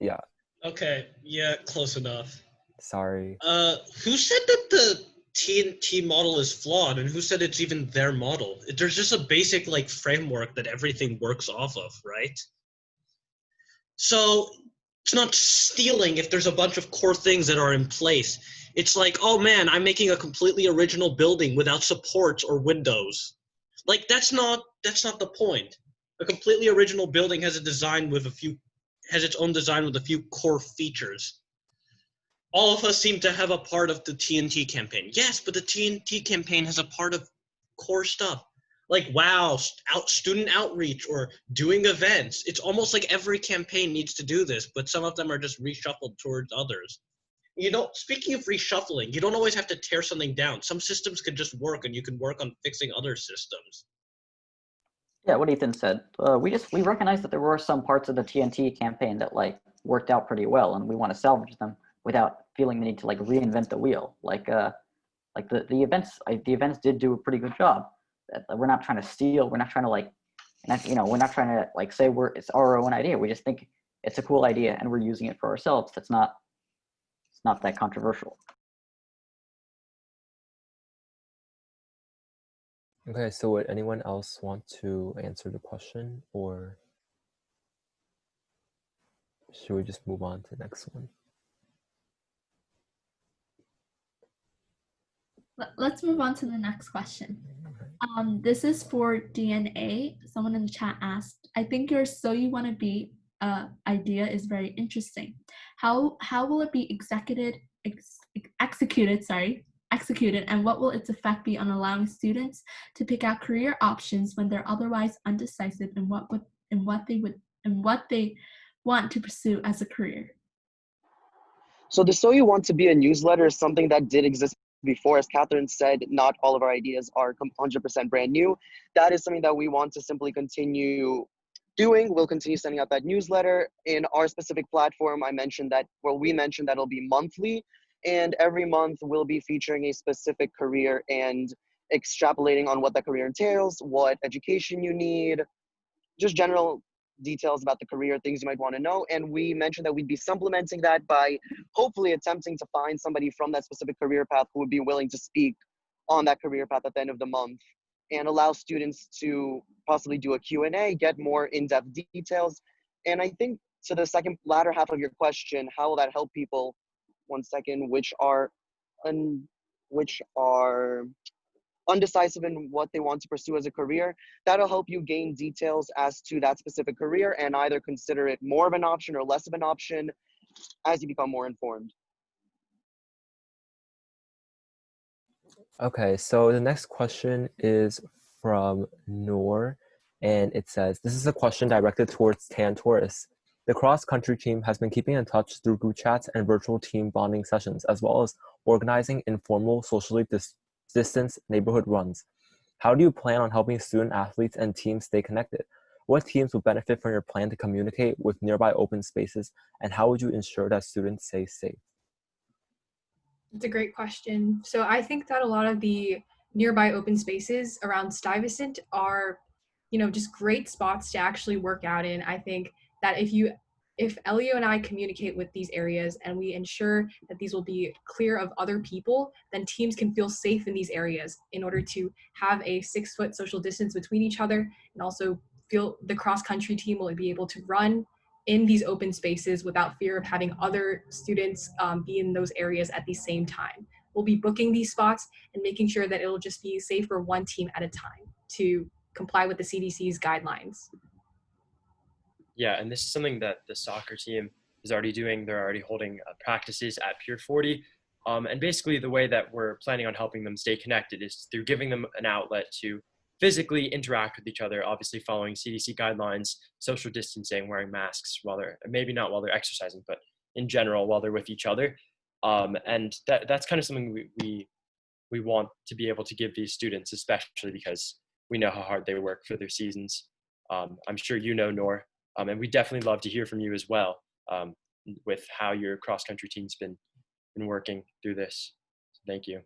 yeah, Okay, yeah, close enough. sorry. Who said that the TNT model is flawed, and who said it's even their model? There's just a basic like framework that everything works off of, right? So it's not stealing if there's a bunch of core things that are in place. It's like, oh man, I'm making a completely original building without supports or windows. Like that's not the point. A completely original building has its own design with a few core features. All of us seem to have a part of the TNT campaign. Yes, but the TNT campaign has a part of core stuff. Like, wow, student outreach or doing events. It's almost like every campaign needs to do this, but some of them are just reshuffled towards others. Speaking of reshuffling, you don't always have to tear something down. Some systems can just work and you can work on fixing other systems. Yeah, what Ethan said. We recognize that there were some parts of the TNT campaign that like worked out pretty well, and we want to salvage them without feeling the need to like reinvent the wheel. Like the events did do a pretty good job. We're not trying to steal. We're not trying to like, we're not trying to like say it's our own idea. We just think it's a cool idea and we're using it for ourselves. It's not that controversial. Okay, so would anyone else want to answer the question, or should we just move on to the next one? Let's move on to the next question. This is for DNA. Someone in the chat asked, I think your So You Want to Be idea is very interesting. How will it be executed, and what will its effect be on allowing students to pick out career options when they're otherwise undecisive in what they want to pursue as a career? So the So You Want to Be a newsletter is something that did exist before. As Catherine said, not all of our ideas are 100% brand new. That is something that we want to simply continue doing. We'll continue sending out that newsletter. In our specific platform, we mentioned that it'll be monthly, and every month we'll be featuring a specific career and extrapolating on what that career entails, what education you need, just general details about the career, things you might want to know. And we mentioned that we'd be supplementing that by hopefully attempting to find somebody from that specific career path who would be willing to speak on that career path at the end of the month, and allow students to possibly do a Q&A, get more in-depth details. And I think to the latter half of your question, how will that help people, which are undecisive in what they want to pursue as a career, that'll help you gain details as to that specific career and either consider it more of an option or less of an option as you become more informed. Okay, so the next question is from Noor, and it says, this is a question directed towards Torres. The cross-country team has been keeping in touch through group chats and virtual team bonding sessions, as well as organizing informal, socially distanced neighborhood runs. How do you plan on helping student athletes and teams stay connected? What teams will benefit from your plan to communicate with nearby open spaces, and how would you ensure that students stay safe? It's a great question. So I think that a lot of the nearby open spaces around Stuyvesant are, just great spots to actually work out in. I think that if Elio and I communicate with these areas and we ensure that these will be clear of other people, then teams can feel safe in these areas in order to have a 6-foot social distance between each other, and also feel the cross-country team will be able to run in these open spaces without fear of having other students be in those areas at the same time. We'll be booking these spots and making sure that it'll just be safe for one team at a time to comply with the CDC's guidelines. Yeah, and this is something that the soccer team is already doing. They're already holding practices at Pier 40. And basically the way that we're planning on helping them stay connected is through giving them an outlet to physically interact with each other, obviously following CDC guidelines, social distancing, wearing masks maybe not while they're exercising, but in general while they're with each other. And that's kind of something we want to be able to give these students, especially because we know how hard they work for their seasons. I'm sure you know, Nor, and we definitely love to hear from you as well, with how your cross-country team's been working through this. So thank you.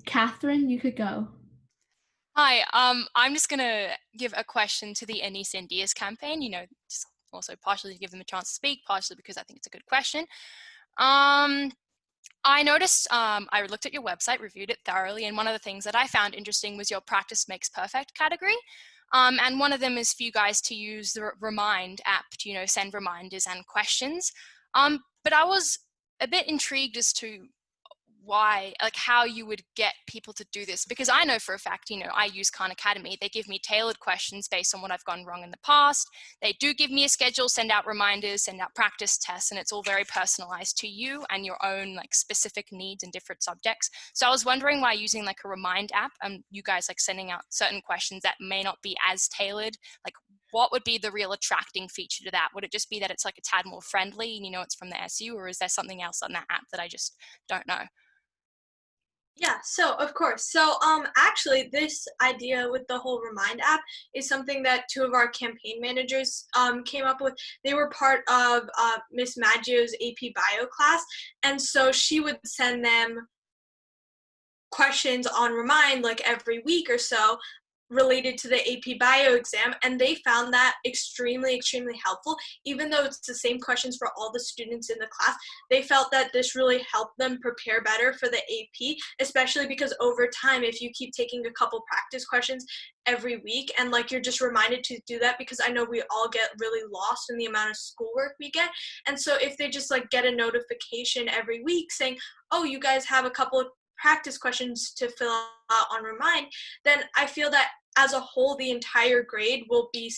Catherine, you could go. Hi, I'm just gonna give a question to the Anisa and Diya's campaign, just also partially to give them a chance to speak, partially because I think it's a good question. I noticed, I looked at your website, reviewed it thoroughly, and one of the things that I found interesting was your practice makes perfect category. And one of them is for you guys to use the Remind app to, send reminders and questions. But I was a bit intrigued as to why, like how you would get people to do this, because I know for a fact, I use Khan Academy. They give me tailored questions based on what I've gone wrong in the past. They do give me a schedule, send out reminders, send out practice tests, and it's all very personalized to you and your own like specific needs in different subjects. So I was wondering why using like a Remind app and you guys like sending out certain questions that may not be as tailored, like what would be the real attracting feature to that? Would it just be that it's like a tad more friendly and it's from the SU, or is there something else on that app that I just don't know? Yeah, so of course. So actually this idea with the whole Remind app is something that two of our campaign managers came up with. They were part of Miss Maggio's AP Bio class, and so she would send them questions on Remind like every week or so related to the AP Bio exam, and they found that extremely helpful. Even though it's the same questions for all the students in the class, they felt that this really helped them prepare better for the AP, especially because over time, if you keep taking a couple practice questions every week and like you're just reminded to do that, because I know we all get really lost in the amount of schoolwork we get, and so if they just like get a notification every week saying, oh, you guys have a couple of practice questions to fill out on Remind, then I feel that as a whole the entire grade will be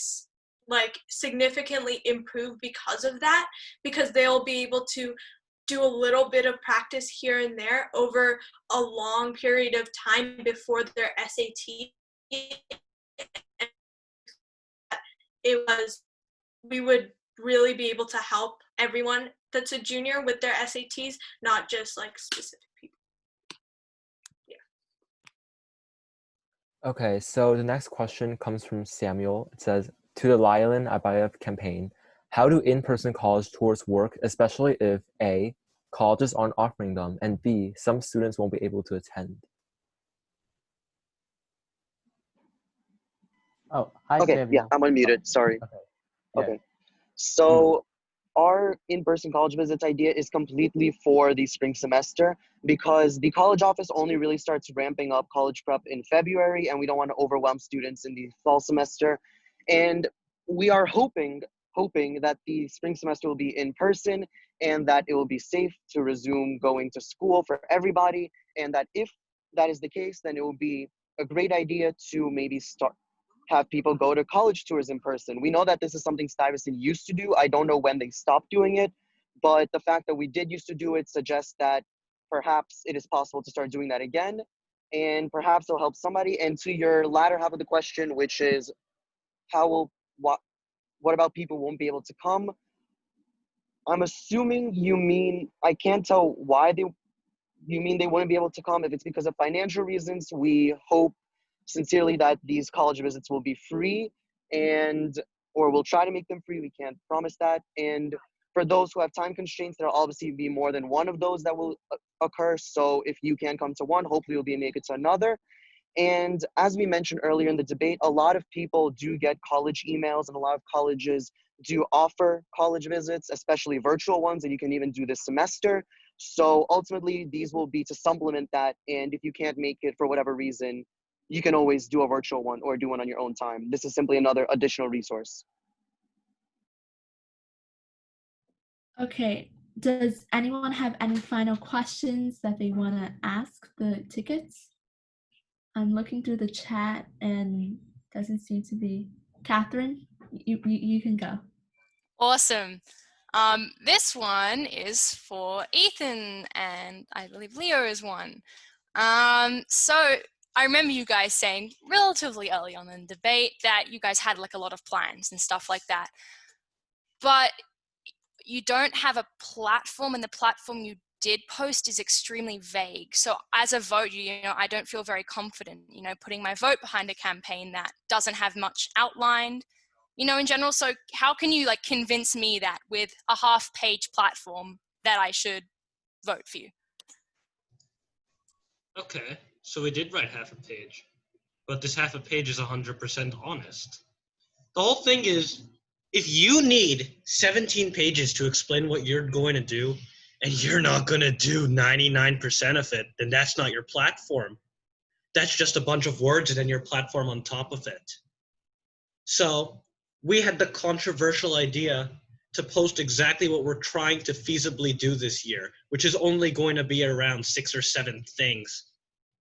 like significantly improved because of that, because they'll be able to do a little bit of practice here and there over a long period of time before their SAT. We would really be able to help everyone that's a junior with their SATs, not just like specific people. Okay, so the next question comes from Samuel. It says, to the Lyalin Abayev campaign, how do in-person college tours work, especially if A, colleges aren't offering them, and B, some students won't be able to attend? Oh, hi, Okay, Samuel. yeah, I'm unmuted, sorry. Okay. Okay, so our in-person college visits idea is completely for the spring semester, because the college office only really starts ramping up college prep in February, and we don't want to overwhelm students in the fall semester. And we are hoping that the spring semester will be in person and that it will be safe to resume going to school for everybody. And that if that is the case, then it will be a great idea to maybe have people go to college tours in person. We know that this is something Stuyvesant used to do. I don't know when they stopped doing it, but the fact that we did used to do it suggests that perhaps it is possible to start doing that again, and perhaps it'll help somebody. And to your latter half of the question, which is what about people who won't be able to come? I'm assuming you mean, I can't tell why you mean they wouldn't be able to come. If it's because of financial reasons, we hope sincerely that these college visits will be free, or we'll try to make them free. We can't promise that. And for those who have time constraints, there'll obviously be more than one of those that will occur. So if you can come to one, hopefully you'll be able to make it to another. And as we mentioned earlier in the debate, a lot of people do get college emails, and a lot of colleges do offer college visits, especially virtual ones, and you can even do this semester. So ultimately, these will be to supplement that. And if you can't make it for whatever reason, you can always do a virtual one or do one on your own time. This is simply another additional resource. Okay, does anyone have any final questions that they want to ask the tickets? I'm looking through the chat and doesn't seem to be. Catherine, you can go. Awesome. This one is for Ethan, and I believe Leo is one. So I remember you guys saying relatively early on in the debate that you guys had like a lot of plans and stuff like that. but you don't have a platform, and the platform you did post is extremely vague. So as a vote, I don't feel very confident, putting my vote behind a campaign that doesn't have much outlined, in general. So how can you convince me that with a half-page platform that I should vote for you? Okay, so we did write half a page, but this half a page is 100% honest. The whole thing is, if you need 17 pages to explain what you're going to do, and you're not going to do 99% of it, then that's not your platform. That's just a bunch of words and then your platform on top of it. So we had the controversial idea to post exactly what we're trying to feasibly do this year, which is only going to be around 6 or 7 things,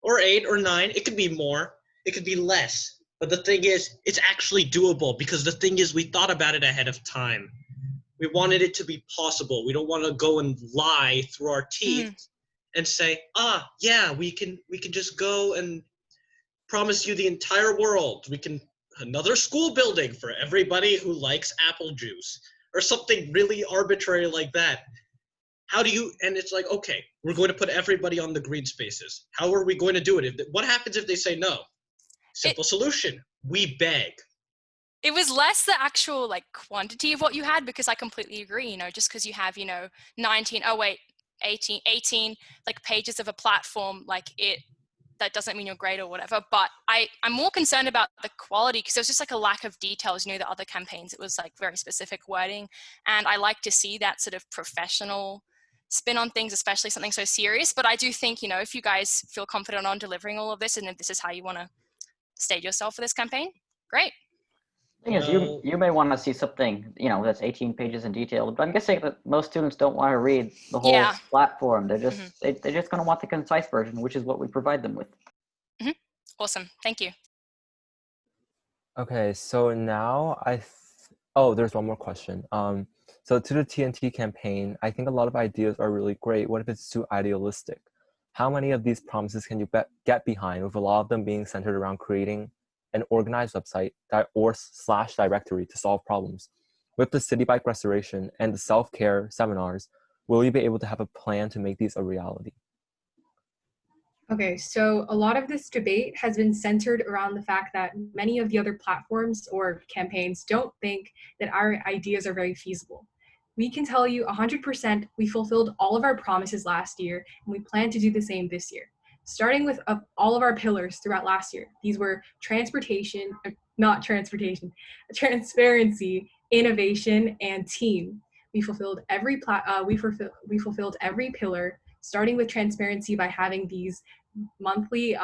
or 8 or 9. It could be more, it could be less. But the thing is, it's actually doable, because the thing is, we thought about it ahead of time. We wanted it to be possible. We don't want to go and lie through our teeth and say, yeah, we can just go and promise you the entire world. We can another school building for everybody who likes apple juice, or something really arbitrary like that. How do you, and it's like, okay, we're going to put everybody on the green spaces. How are we going to do it? What happens if they say no? Simple solution. We beg. It was less the actual quantity of what you had, because I completely agree, just because you have, 18 pages of a platform, that doesn't mean you're great or whatever. But I'm more concerned about the quality, because there's just a lack of details. The other campaigns, it was very specific wording. And I like to see that sort of professional spin on things, especially something so serious. But I do think, if you guys feel confident on delivering all of this, and if this is how you want to stage yourself for this campaign, great. Thing is, you may want to see something, that's 18 pages in detail, but I'm guessing that most students don't want to read the whole platform. They're just they're just going to want the concise version, which is what we provide them with. Awesome, thank you. Okay, so now there's one more question. So to the TNT campaign, I think a lot of ideas are really great. What if it's too idealistic? How many of these promises can you get behind, with a lot of them being centered around creating an organized website or / directory to solve problems? With the city bike restoration and the self-care seminars, will you be able to have a plan to make these a reality? Okay, so a lot of this debate has been centered around the fact that many of the other platforms or campaigns don't think that our ideas are very feasible. We can tell you 100% we fulfilled all of our promises last year, and we plan to do the same this year. Starting with all of our pillars throughout last year. These were transparency, innovation, and team. We fulfilled every pillar, starting with transparency by having these monthly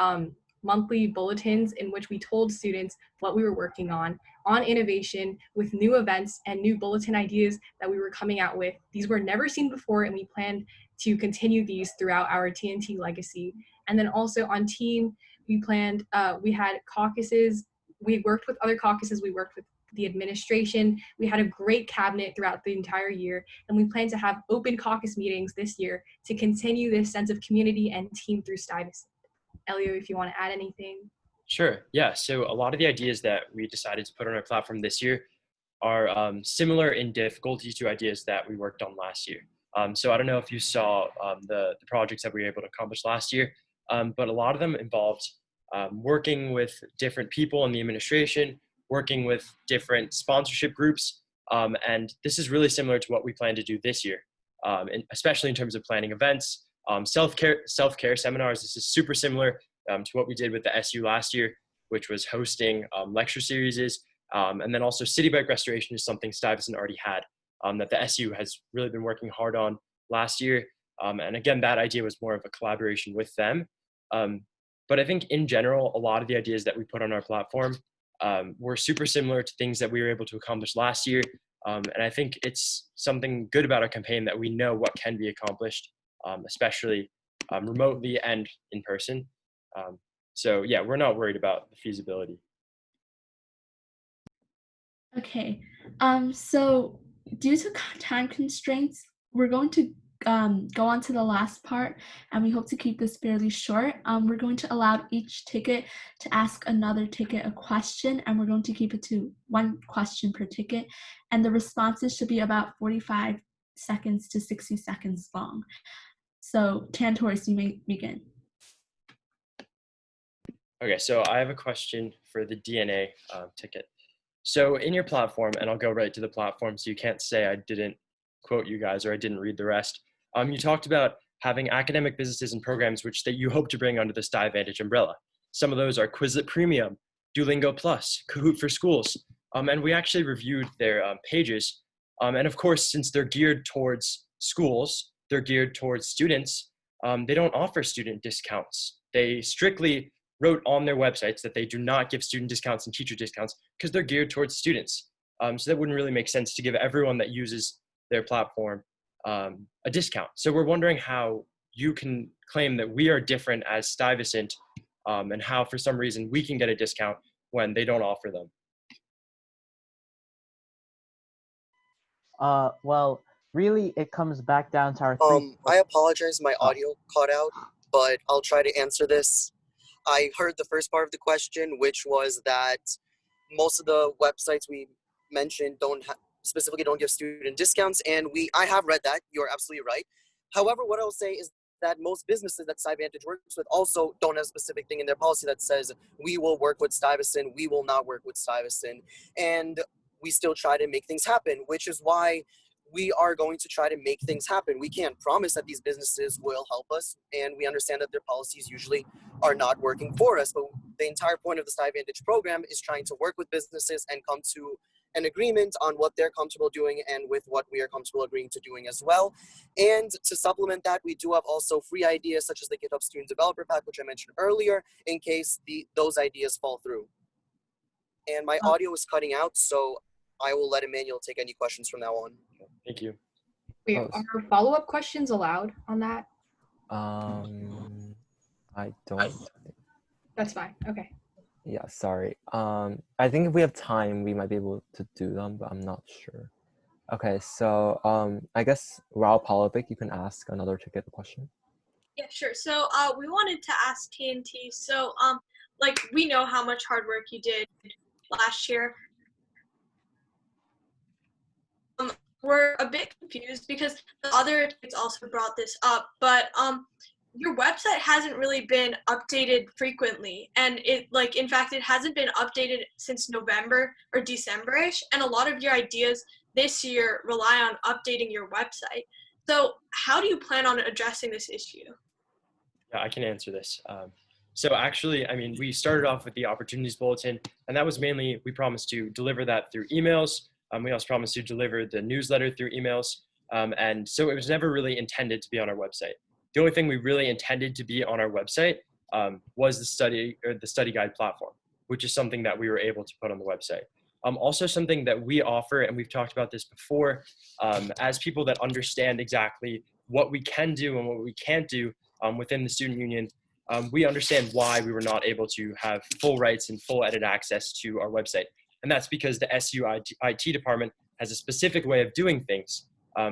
bulletins in which we told students what we were working on innovation with new events and new bulletin ideas that we were coming out with. These were never seen before, and we planned to continue these throughout our TNT legacy. And then also on team, we planned, we had caucuses, we worked with other caucuses, we worked with the administration. We had a great cabinet throughout the entire year, and we plan to have open caucus meetings this year to continue this sense of community and team through Stuyvesant. Elio, if you want to add anything. Sure, yeah, so a lot of the ideas that we decided to put on our platform this year are similar in difficulty to ideas that we worked on last year. So I don't know if you saw the projects that we were able to accomplish last year, but a lot of them involved working with different people in the administration, working with different sponsorship groups, and this is really similar to what we plan to do this year, especially in terms of planning events, self-care seminars. This is super similar to what we did with the SU last year, which was hosting lecture series, and then also city bike restoration is something Stuyvesant already had that the SU has really been working hard on last year, and again, that idea was more of a collaboration with them. But I think in general, a lot of the ideas that we put on our platform were super similar to things that we were able to accomplish last year. And I think it's something good about our campaign that we know what can be accomplished, especially remotely and in person. So yeah, we're not worried about the feasibility. Okay, so due to time constraints, we're going to go on to the last part, and we hope to keep this fairly short. We're going to allow each ticket to ask another ticket a question, and we're going to keep it to one question per ticket, and the responses should be about 45 seconds to 60 seconds long. So, Torres, you may begin. Okay, so I have a question for the DNA ticket. So in your platform, and I'll go right to the platform so you can't say I didn't quote you guys or I didn't read the rest. You talked about having academic businesses and programs that you hope to bring under the StyVantage umbrella. Some of those are Quizlet Premium, Duolingo Plus, Kahoot for Schools, and we actually reviewed their pages. And of course, since they're geared towards schools, they're geared towards students, they don't offer student discounts. They strictly wrote on their websites that they do not give student discounts and teacher discounts because they're geared towards students. So that wouldn't really make sense to give everyone that uses their platform a discount. So we're wondering how you can claim that we are different as Stuyvesant and how for some reason we can get a discount when they don't offer them. Well, really, it comes back down to our I apologize, my audio cut out, but I'll try to answer this. I heard the first part of the question, which was that most of the websites we mentioned specifically don't give student discounts, and I have read that. You're absolutely right. However, what I'll say is that most businesses that StyVantage works with also don't have a specific thing in their policy that says we will work with Stuyvesant, we will not work with Stuyvesant, and we still try to make things happen, which is why we are going to try to make things happen. We can't promise that these businesses will help us, and we understand that their policies usually are not working for us, but the entire point of the StyVantage program is trying to work with businesses and come to an agreement on what they're comfortable doing and with what we are comfortable agreeing to doing as well. And to supplement that, we do have also free ideas such as the GitHub Student Developer Pack, which I mentioned earlier, in case those ideas fall through. And my audio is cutting out, so I will let Emmanuel take any questions from now on. Thank you. Wait, are follow-up questions allowed on that? I don't. That's fine. Okay. Yeah, sorry. I think if we have time, we might be able to do them, but I'm not sure. Okay, so I guess Raul Palevic, you can ask another ticket question. Yeah, sure. So we wanted to ask TNT. So like we know how much hard work you did last year. We're a bit confused because the other tickets also brought this up, but your website hasn't really been updated frequently, and in fact it hasn't been updated since November or December-ish, and a lot of your ideas this year rely on updating your website. So how do you plan on addressing this issue? Yeah, I can answer this. So actually, I mean, we started off with the opportunities bulletin, and that was mainly, we promised to deliver that through emails. We also promised to deliver the newsletter through emails. And so it was never really intended to be on our website. The only thing we really intended to be on our website was the study guide platform, which is something that we were able to put on the website. Also something that we offer, and we've talked about this before, as people that understand exactly what we can do and what we can't do within the student union, we understand why we were not able to have full rights and full edit access to our website. And that's because the SU IT department has a specific way of doing things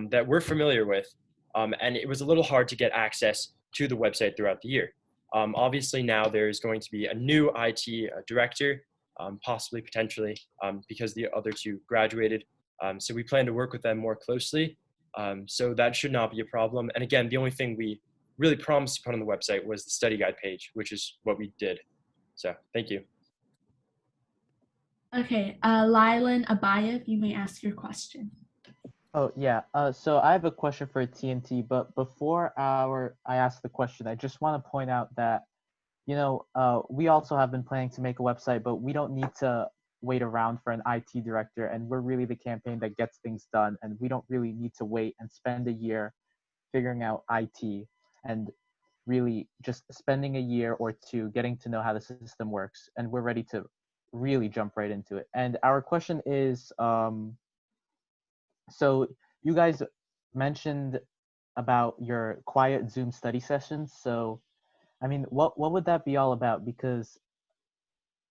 that we're familiar with. And it was a little hard to get access to the website throughout the year. Obviously now there's going to be a new IT director, possibly potentially because the other two graduated. So we plan to work with them more closely. So that should not be a problem. And again, the only thing we really promised to put on the website was the study guide page, which is what we did. So thank you. Okay, Lyalin, Abayev, you may ask your question. Oh, yeah. So I have a question for TNT, but before I ask the question, I just want to point out that, we also have been planning to make a website, but we don't need to wait around for an IT director, and we're really the campaign that gets things done, and we don't really need to wait and spend a year figuring out IT and really just spending a year or two getting to know how the system works, and we're ready to really jump right into it. And our question is, so you guys mentioned about your quiet Zoom study sessions. So, I mean, what would that be all about? Because,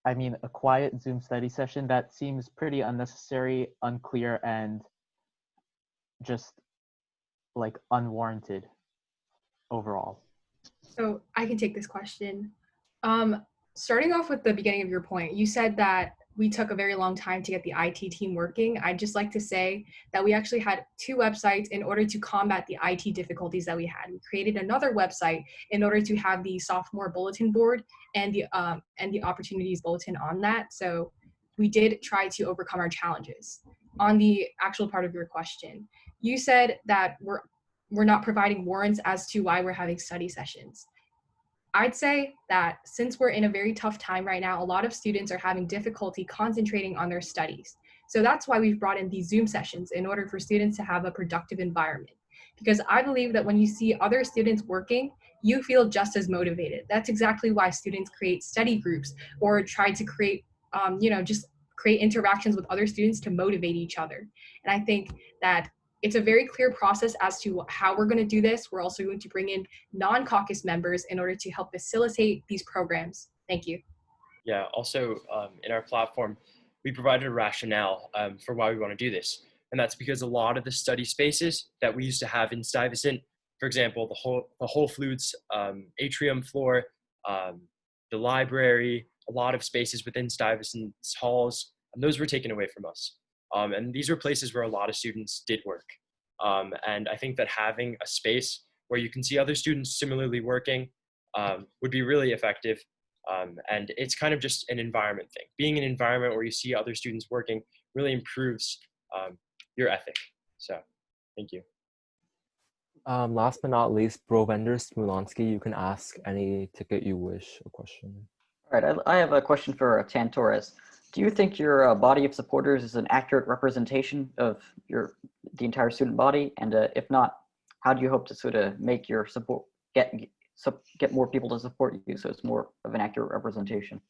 I mean, a quiet Zoom study session, that seems pretty unnecessary, unclear, and just like unwarranted overall? So I can take this question. Starting off with the beginning of your point, you said that we took a very long time to get the IT team working. I'd just like to say that we actually had 2 websites in order to combat the IT difficulties that we had. We created another website in order to have the sophomore bulletin board and the opportunities bulletin on that. So we did try to overcome our challenges. On the actual part of your question, you said that we're not providing warrants as to why we're having study sessions. I'd say that since we're in a very tough time right now, a lot of students are having difficulty concentrating on their studies. So that's why we've brought in these Zoom sessions in order for students to have a productive environment. Because I believe that when you see other students working, you feel just as motivated. That's exactly why students create study groups or try to create, just create interactions with other students to motivate each other. And I think that it's a very clear process as to how we're going to do this. We're also going to bring in non-caucus members in order to help facilitate these programs. Thank you. Yeah, also in our platform, we provided a rationale for why we want to do this. And that's because a lot of the study spaces that we used to have in Stuyvesant, for example, the Whole Foods atrium floor, the library, a lot of spaces within Stuyvesant's halls, and those were taken away from us. And these were places where a lot of students did work. And I think that having a space where you can see other students similarly working would be really effective. And it's kind of just an environment thing. Being an environment where you see other students working really improves your ethic. So thank you. Last but not least, Brovender Smulansky, you can ask any ticket you wish a question. All right, I have a question for Torres. Do you think your body of supporters is an accurate representation of the entire student body? And if not, how do you hope to sort of make your support get more people to support you so it's more of an accurate representation?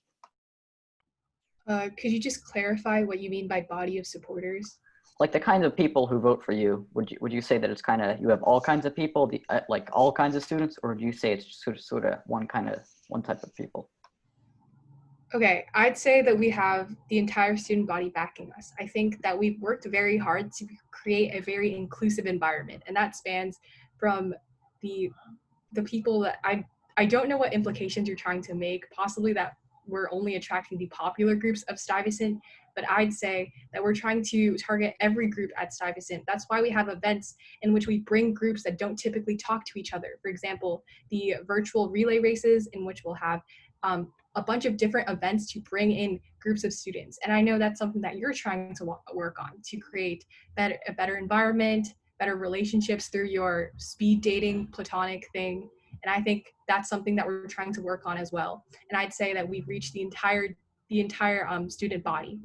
Could you just clarify what you mean by body of supporters? Like the kinds of people who vote for you, would you say that it's kind of, you have all kinds of people, like all kinds of students, or do you say it's just sort of one type of people? Okay, I'd say that we have the entire student body backing us. I think that we've worked very hard to create a very inclusive environment, and that spans from the people that I don't know what implications you're trying to make, possibly that we're only attracting the popular groups of Stuyvesant, but I'd say that we're trying to target every group at Stuyvesant. That's why we have events in which we bring groups that don't typically talk to each other. For example, the virtual relay races, in which we'll have a bunch of different events to bring in groups of students. And I know that's something that you're trying to work on, to create a better environment, better relationships through your speed dating platonic thing. And I think that's something that we're trying to work on as well. And I'd say that we've reached the entire student body.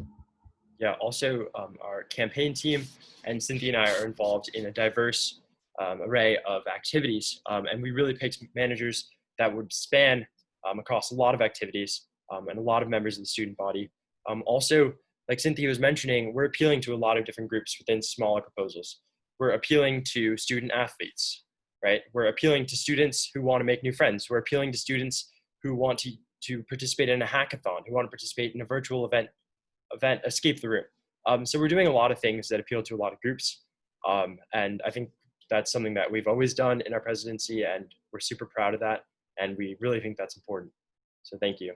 Yeah, also our campaign team and Cynthia and I are involved in a diverse array of activities. And we really picked managers that would span across a lot of activities and a lot of members of the student body. Also, like Cynthia was mentioning, we're appealing to a lot of different groups within smaller proposals. We're appealing to student athletes, right? We're appealing to students who want to make new friends. We're appealing to students who want to participate in a hackathon, who want to participate in a virtual event, escape the room. So we're doing a lot of things that appeal to a lot of groups. And I think that's something that we've always done in our presidency, and we're super proud of that. And we really think that's important. So thank you.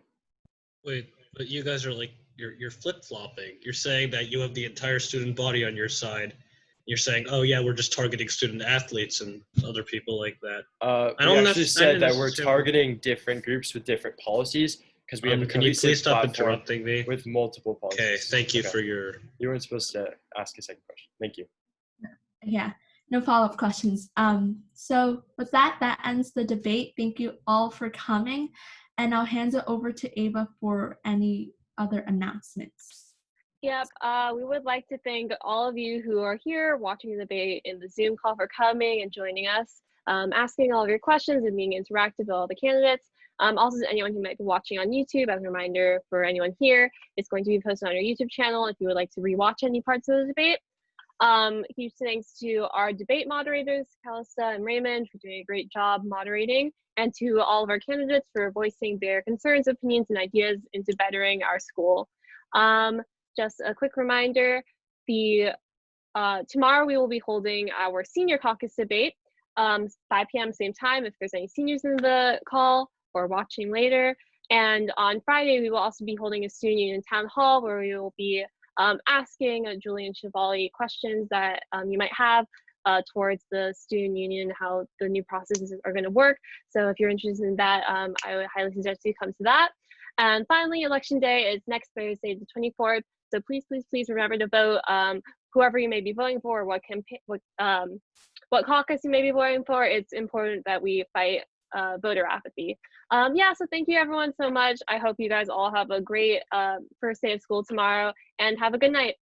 Wait, but you guys are like, you're flip-flopping. You're saying that you have the entire student body on your side. You're saying, oh yeah, we're just targeting student athletes and other people like that. We actually said that we're targeting different groups with different policies, because we have a can you please stop interrupting me? With multiple policies. Okay, thank you for your... You weren't supposed to ask a second question. Thank you. Yeah, no follow-up questions. So with that ends the debate. Thank you all for coming, and I'll hand it over to Ava for any other announcements. Yep, we would like to thank all of you who are here watching the debate in the Zoom call for coming and joining us, asking all of your questions and being interactive with all the candidates. Also, to anyone who might be watching on YouTube, as a reminder for anyone here, it's going to be posted on our YouTube channel if you would like to rewatch any parts of the debate. Huge thanks to our debate moderators, Calista and Raymond, for doing a great job moderating, and to all of our candidates for voicing their concerns, opinions, and ideas into bettering our school. Just a quick reminder, the tomorrow we will be holding our senior caucus debate, 5 p.m. same time if there's any seniors in the call or watching later. And on Friday, we will also be holding a student union town hall where we will be asking Julian Chevalier questions that you might have towards the student union, how the new processes are going to work. So if you're interested in that, I would highly suggest you come to that. And finally, election day is next Thursday, the 24th. So please, please, please remember to vote whoever you may be voting for, what caucus you may be voting for. It's important that we fight voter apathy. Yeah, so thank you everyone so much. I hope you guys all have a great first day of school tomorrow, and have a good night.